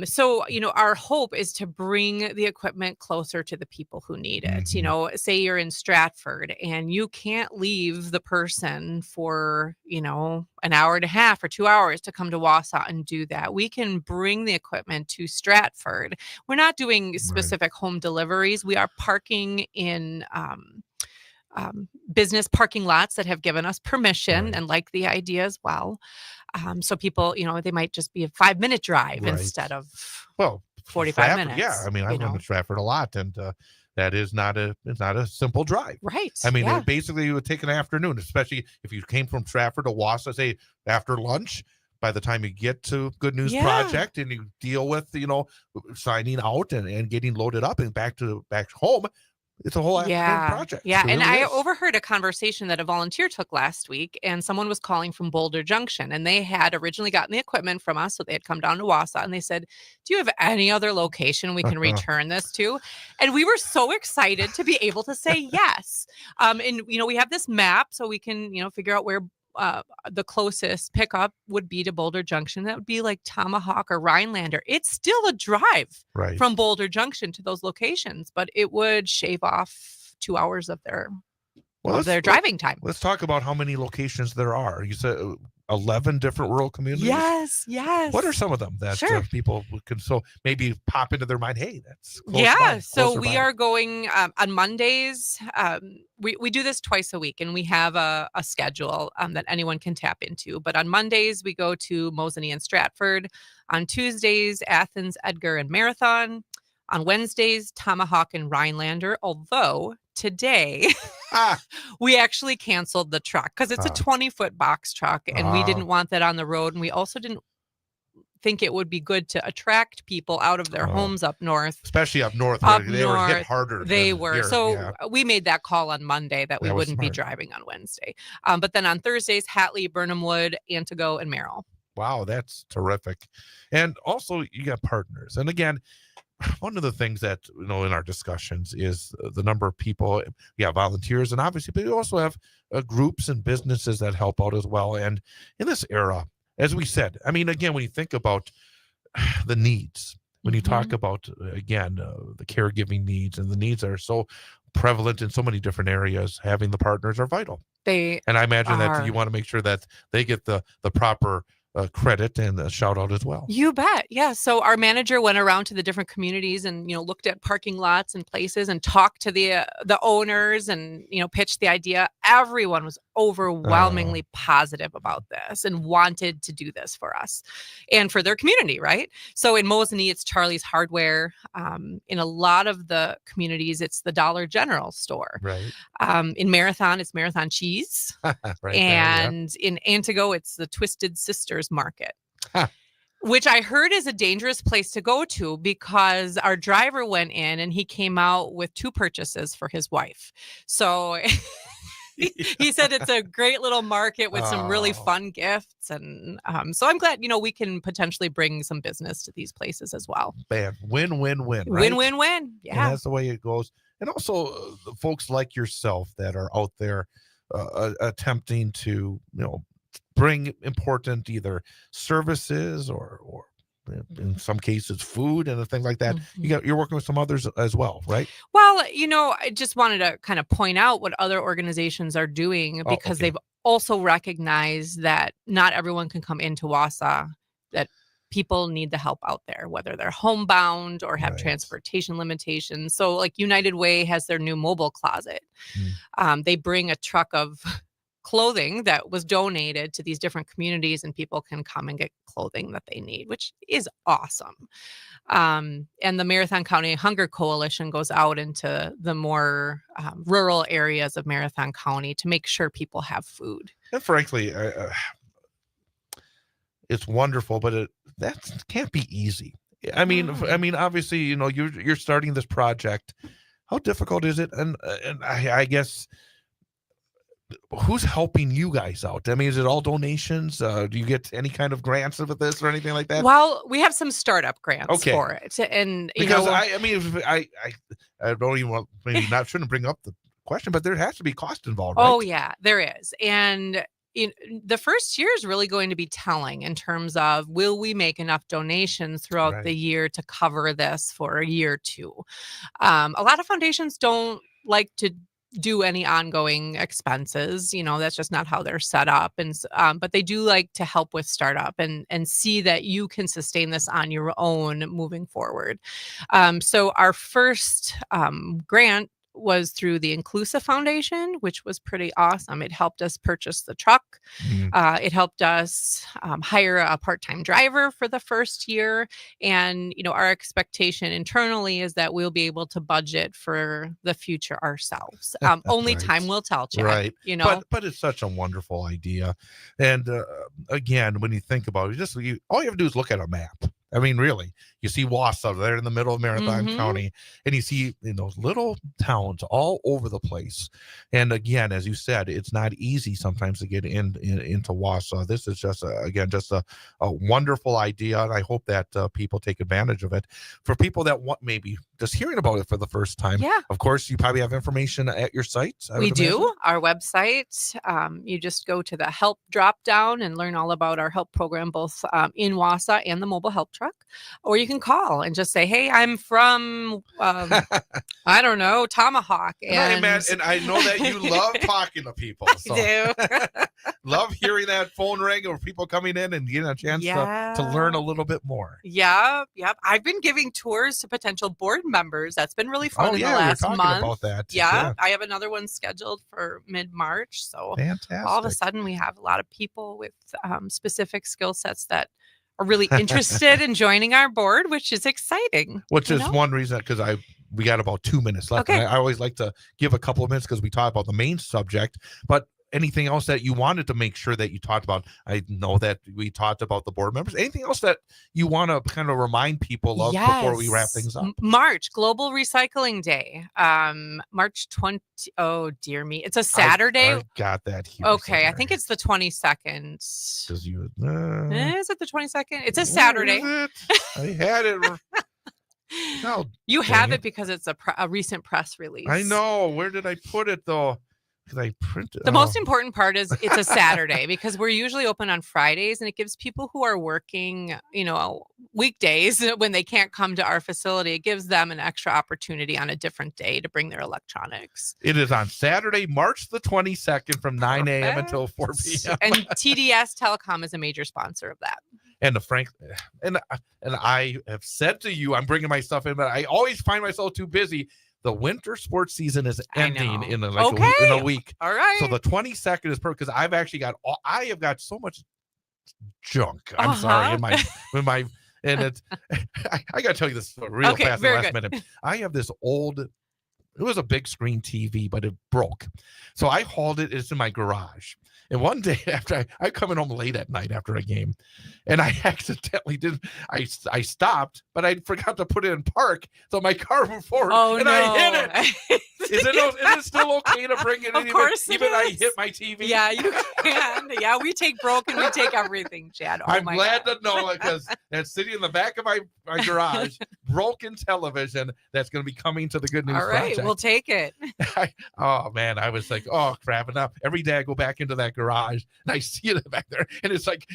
So, our hope is to bring the equipment closer to the people who need it. Mhm. Say you're in Stratford and you can't leave the person for, an hour and a half or 2 hours to come to Wausau and do that. We can bring the equipment to Stratford. We're not doing specific home deliveries. We are parking in, business parking lots that have given us permission Right. and like the idea as well. So people, they might just be a 5-minute drive Right. instead of Well, 45 Stratford, yeah. minutes. I mean, I live in Stratford a lot, and that is not a simple drive. Right. I mean, yeah. basically, it would take an afternoon, especially if you came from Stratford to Wausau, say after lunch. By the time you get to Good News Yeah. Project and you deal with, signing out and getting loaded up and back home, it's a whole afternoon project. Yeah. It And really I is. overheard a conversation that a volunteer took last week, and someone was calling from Boulder Junction, and they had originally gotten the equipment from us. So they had come down to Wausau, and they said, do you have any other location we can return this to? And we were so excited to be able to say yes. And, we have this map so we can, figure out where the closest pickup would be to Boulder Junction. That would be like Tomahawk or Rhinelander. It's still a drive Right. from Boulder Junction to those locations, but it would shave off 2 hours of their driving time. Let's talk about how many locations there are. You said 11 different rural communities. Yes. What are some of them that Sure. people can maybe pop into their mind? Hey, that's close Yeah. by, So closer we by. are going on Mondays. We do this twice a week, and we have a schedule that anyone can tap into. But on Mondays, we go to Mosinee and Stratford. On Tuesdays, Athens, Edgar, and Marathon. On Wednesdays, Tomahawk and Rhinelander. Although today we actually canceled the truck because it's a 20-foot box truck, and we didn't want that on the road. And we also didn't think it would be good to attract people out of their homes up north. Especially up north. Up Where they were hit north, harder. They than were. here. So Yeah. we made that call on Monday that we That was wouldn't be smart. driving on Wednesday. But then on Thursdays, Hatley, Burnham Wood, Antigo, and Merrill. Wow, that's terrific. And also you got partners. And again, one of the things that, in our discussions is the number of people, volunteers, and obviously, but you also have groups and businesses that help out as well. And in this era, as we said, I mean, again, when you think about the needs, when you talk about, again, the caregiving needs, and the needs are so prevalent in so many different areas, having the partners are vital. And I imagine that you want to make sure that they get the proper credit and a shout out as well. You bet. Yeah. So our manager went around to the different communities and, looked at parking lots and places and talked to the owners and, pitched the idea. Everyone was overwhelmingly positive about this and wanted to do this for us and for their community. Right. So in Mosinee, it's Charlie's Hardware. In a lot of the communities, it's the Dollar General store. Right. In Marathon, it's Marathon Cheese. Right. And in Antigo, it's the Twisted Sisters Market, Huh. which I heard is a dangerous place to go to because our driver went in and he came out with 2 purchases for his wife. So he said it's a great little market with some really fun gifts. And so I'm glad, we can potentially bring some business to these places as well. Man, win-win-win, right? Win-win-win. Yeah. And that's the way it goes. And also the folks like yourself that are out there attempting to, bring important either services or in some cases food and things like that. You're working with some others as well, right? Well, I just wanted to kind of point out what other organizations are doing because they've also recognized that not everyone can come into Wausau, that people need the help out there, whether they're homebound or have transportation limitations. So like United Way has their new mobile closet. They bring a truck of clothing that was donated to these different communities and people can come and get clothing that they need, which is awesome. And the Marathon County Hunger Coalition goes out into the more rural areas of Marathon County to make sure people have food. And frankly, it's wonderful, but that can't be easy. I mean, obviously, you're starting this project. How difficult is it? And I guess, who's helping you guys out? I mean, is it all donations? Do you get any kind of grants with this or anything like that? Well, we have some startup grants Okay. for it, and Because I don't even want, maybe not shouldn't bring up the question, but there has to be cost involved, right? Oh yeah, there is. And the first year is really going to be telling in terms of, will we make enough donations throughout Right. the year to cover this for a year or two? A lot of foundations don't like to do any ongoing expenses. That's just not how they're set up. And but they do like to help with startup and see that you can sustain this on your own moving forward. So our first grant was through the Inclusive Foundation, which was pretty awesome. It helped us purchase the truck. It helped us hire a part-time driver for the first year. And, our expectation internally is that we'll be able to budget for the future ourselves. Only Right. time will tell, Chad. Right. But it's such a wonderful idea. And again, when you think about it, all you have to do is look at a map. I mean, really, you see Wausau there in the middle of Marathon County, and you see those little towns all over the place. And again, as you said, it's not easy sometimes to get into Wausau. This is just a wonderful idea, and I hope that people take advantage of it. For people that want maybe just hearing about it for the first time, of course, you probably have information at your site. We do. Our website. You just go to the help drop down and learn all about our help program, both in Wausau and the mobile help truck. Or you can call and just say, hey, I'm from, I don't know, Tomahawk. And I know that you love talking to people. So. I do. Love hearing that phone ring or people coming in and getting a chance to learn a little bit more. Yep. I've been giving tours to potential board members. That's been really fun in the last month. About that. Yeah. I have another one scheduled for mid-March. So fantastic. All of a sudden we have a lot of people with specific skill sets that are really interested in joining our board, which is exciting. Which is one reason, because we got about 2 minutes left. Okay. And I always like to give a couple of minutes because we talk about the main subject, but anything else that you wanted to make sure that you talked about? I know that we talked about the board members. Anything else that you want to kind of remind people of before we wrap things up? March, Global Recycling Day. March 20. Oh, dear me. It's a Saturday. I've got that here. Okay. Somewhere. I think it's the 22nd. Is it the 22nd? It's a Saturday. I had it. No, you have it because it's a recent press release. I know. Where did I put it though? Because I printed. The most important part is it's a Saturday because we're usually open on Fridays, and it gives people who are working, weekdays when they can't come to our facility. It gives them an extra opportunity on a different day to bring their electronics. It is on Saturday, March the 22nd from 9 a.m. until 4 p.m. And TDS Telecom is a major sponsor of that. And I have said to you, I'm bringing my stuff in, but I always find myself too busy. The winter sports season is ending in a week. All right. So the 22nd is perfect because I have got so much junk. I'm sorry in my and it's I gotta tell you this real fast in the last minute. I have this old. It was a big screen TV, but it broke. So I hauled it. It's in my garage. And one day after I coming home late at night after a game, and I accidentally I stopped, but I forgot to put it in park. So my car moved forward and I hit it. Is it still okay to bring it in? Of course even I hit my TV? Yeah, you can. Yeah, we take broken, we take everything, Chad. I'm glad to know because it's sitting in the back of my garage, broken television that's going to be coming to the Good News Project. We'll take it. Oh man, I was like, oh crap! And now every day I go back into that garage and I see it back there, and it's like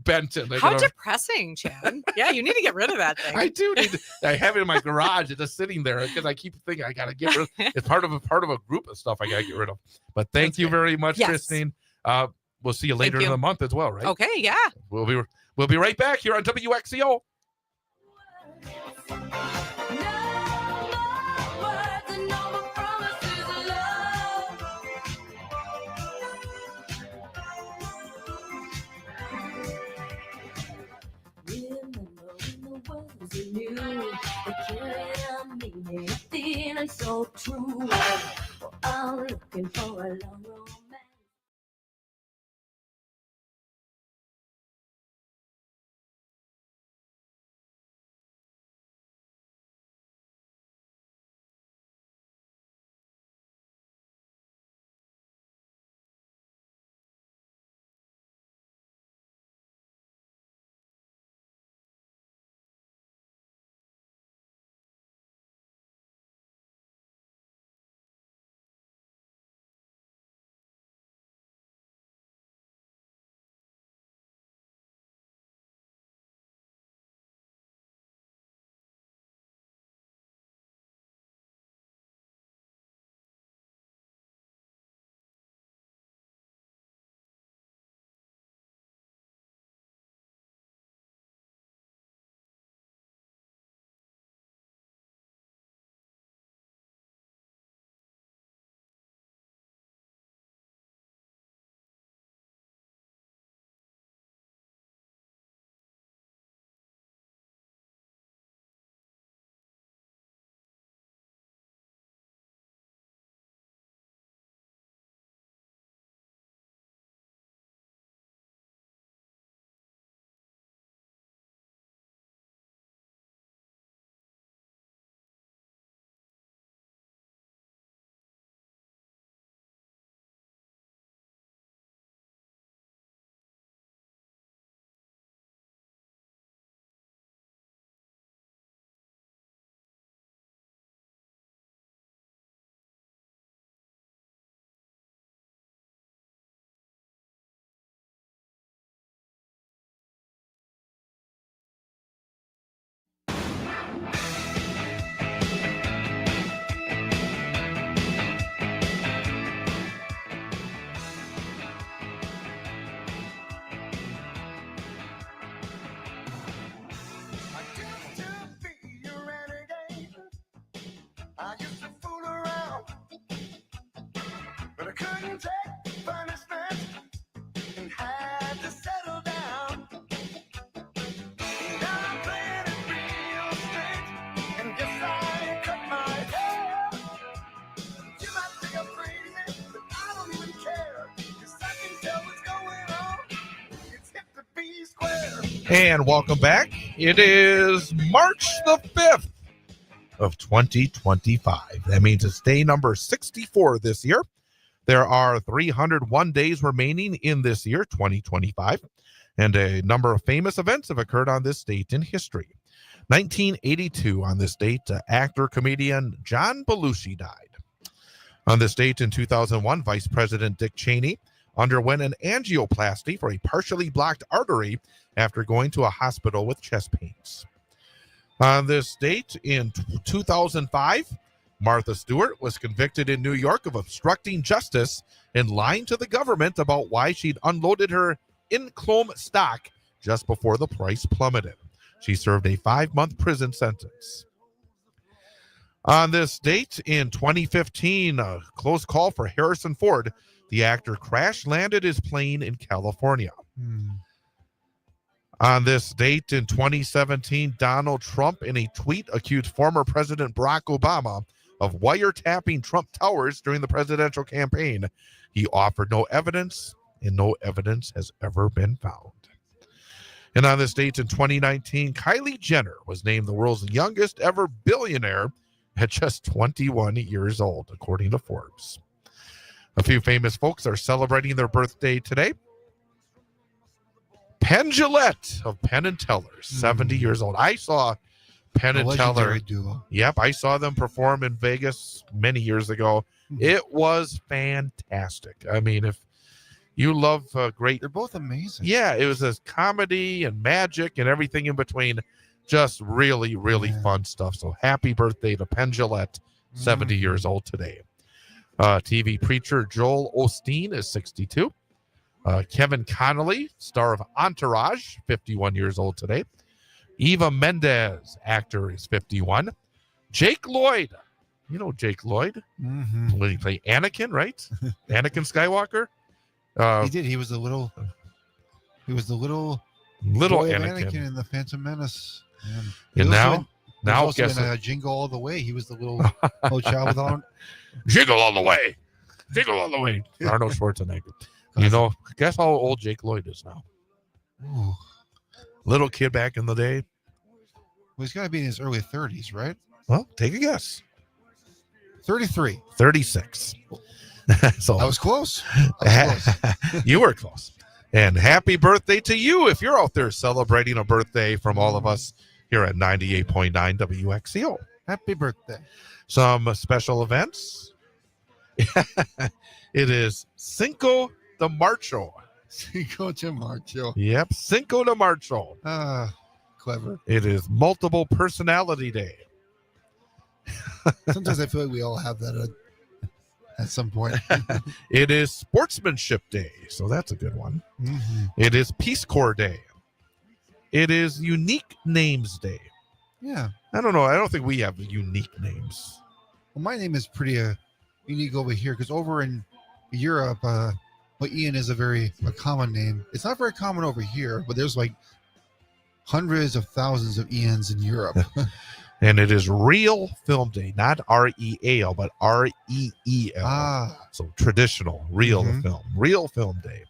bent. How depressing, Chad. Yeah, you need to get rid of that thing. I do need. I have it in my garage. It's just sitting there because I keep thinking I gotta get rid. It's part of a group of stuff I gotta get rid of. But thank you very much, Christine. We'll see you later in the month as well, right? Okay, yeah. We'll be right back here on WXCO. So true. I'm looking for a long romance. couldn't take punishment and had to settle down. Now I'm playing it real straight, and guess I cut my hair. You might think I'm crazy, but I don't even care, 'cause I can tell what's going on. It's hip to be square. And welcome back. It is March the 5th of 2025. That means it's day number 64 this year. There are 301 days remaining in this year, 2025, and a number of famous events have occurred on this date in history. 1982, on this date, actor-comedian John Belushi died. On this date in 2001, Vice President Dick Cheney underwent an angioplasty for a partially blocked artery after going to a hospital with chest pains. On this date in 2005, Martha Stewart was convicted in New York of obstructing justice and lying to the government about why she'd unloaded her Inclome stock just before the price plummeted. She served a 5-month prison sentence. On this date in 2015, a close call for Harrison Ford. The actor crash-landed his plane in California. On this date in 2017, Donald Trump, in a tweet, accused former President Barack Obama of wiretapping Trump Towers during the presidential campaign. He offered no evidence, and no evidence has ever been found. And on this date in 2019, Kylie Jenner was named the world's youngest ever billionaire at just 21 years old, according to Forbes. A few famous folks are celebrating their birthday today. Penn Jillette of Penn and Teller, 70 years old. I saw Penn and Teller. Duo. Yep, I saw them perform in Vegas many years ago. It was fantastic. I mean, if you love great... They're both amazing. Yeah, it was a comedy and magic and everything in between. Just really, really fun stuff. So happy birthday to Penn Jillette, 70 years old today. TV preacher Joel Osteen is 62. Kevin Connolly, star of Entourage, 51 years old today. Eva Mendes, actor, is 51. Jake Lloyd. You know Jake Lloyd? When he played Anakin, right? Anakin Skywalker. He did. He was the little boy of Anakin. in the Phantom Menace. And now guess in Jingle All the Way. He was the little child with all. Jingle all the way. Jingle all the way. Arnold Schwarzenegger. You know, guess how old Jake Lloyd is now? Ooh. Little kid back in the day. Well, he's got to be in his early 30s, right? Well, take a guess. 33. 36. So I was close. You were close. And happy birthday to you if you're out there celebrating a birthday from all of us here at 98.9 WXCO. Happy birthday. Some special events. It is Cinco de Marzo. Cinco de Marzo. Yep, Cinco de Marzo. Clever. It is Multiple Personality Day. Sometimes I feel like we all have that at some point. It is Sportsmanship Day, so that's a good one. It is Peace Corps Day. It is Unique Names Day. Yeah. I don't know. I don't think we have unique names. Well, my name is pretty unique over here because over in Europe, Ian is a common name. It's not very common over here, but there's like hundreds of thousands of Ians in Europe. And it is Real Film Day, not R-E-A-L, but R-E-E-L. So traditional, real film, Real Film Day.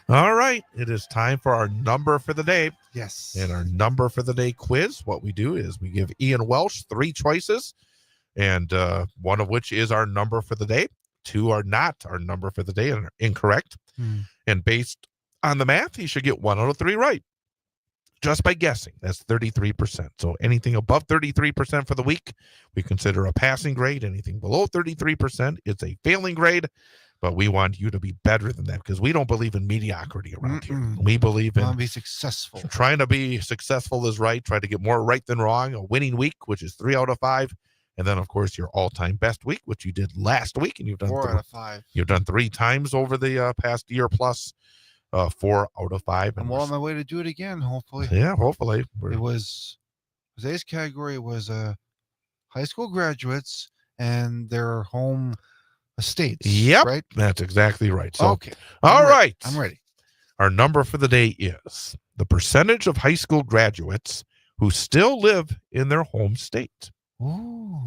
All right, it is time for our number for the day. Yes. And our number for the day quiz. What we do is we give Ian Welsh 3 choices, and one of which is our number for the day. 2 are not our number for the day and are incorrect. And based on the math, he should get 1 out of 3 right. Just by guessing, that's 33%. So anything above 33% for the week, we consider a passing grade. Anything below 33% is a failing grade. But we want you to be better than that because we don't believe in mediocrity around here. We believe in be successful. Trying to be successful is right. Try to get more right than wrong. A winning week, which is 3 out of 5. And then, of course, your all-time best week, which you did last week. And you've done 4 out of 5. You've done 3 times over the past year plus. 4 out of 5. I'm on my way to do it again, hopefully. Yeah, hopefully. It was today's category was high school graduates and their home states. Yep. Right. That's exactly right. So, Okay. all right. I'm ready. Our number for the day is the percentage of high school graduates who still live in their home state. Oh,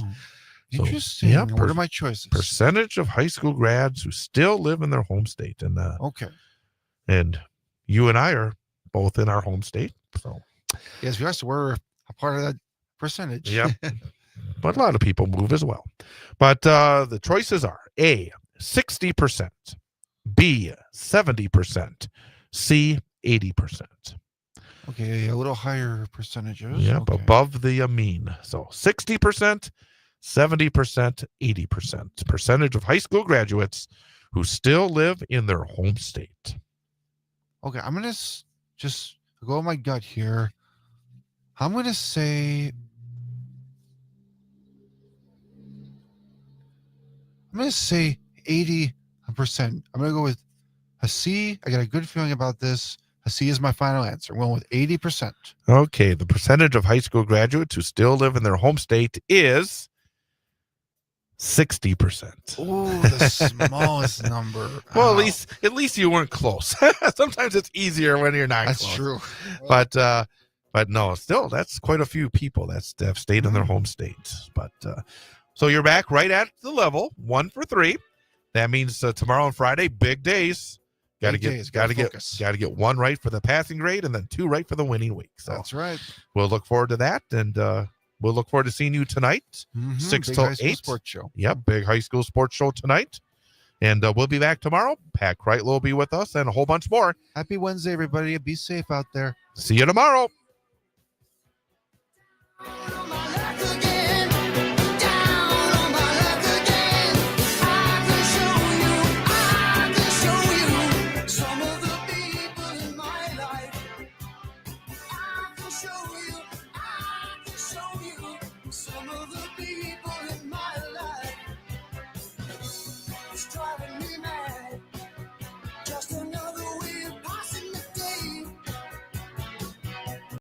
So, interesting. yeah, What are my choices? Percentage of high school grads who still live in their home state. Okay. And you and I are both in our home state. So, Yes, we are. So we're a part of that percentage. yep. But a lot of people move as well. But the choices are A, 60%, B, 70%, C, 80%. Okay, a little higher percentages. Yep, Okay. above the mean. So 60%, 70%, 80%. Percentage of high school graduates who still live in their home state. Okay, I'm gonna just go with my gut here. I'm gonna say. I'm gonna say 80%. I'm gonna go with a C. I got a good feeling about this. A C is my final answer. I'm going with 80%. Okay, the percentage of high school graduates who still live in their home state is 60%. Oh, the smallest number. Well, Ow. at least you weren't close. Sometimes it's easier when you're not That's close. true. But no, still that's quite a few people that have stayed in their home states. But so you're back right at the level 1 for 3. That means tomorrow and Friday, big days. Got to get 1 right for the passing grade and then 2 right for the winning week. So That's right. we'll look forward to that, and we'll look forward to seeing you tonight, 6 Big till high school 8. sports show. Yep, big high school sports show tonight, and we'll be back tomorrow. Pat Kreitler will be with us, and a whole bunch more. Happy Wednesday, everybody. Be safe out there. See you tomorrow. On my luck again, down on my luck again. I can show you some of the people in my life. I can show you some of the people.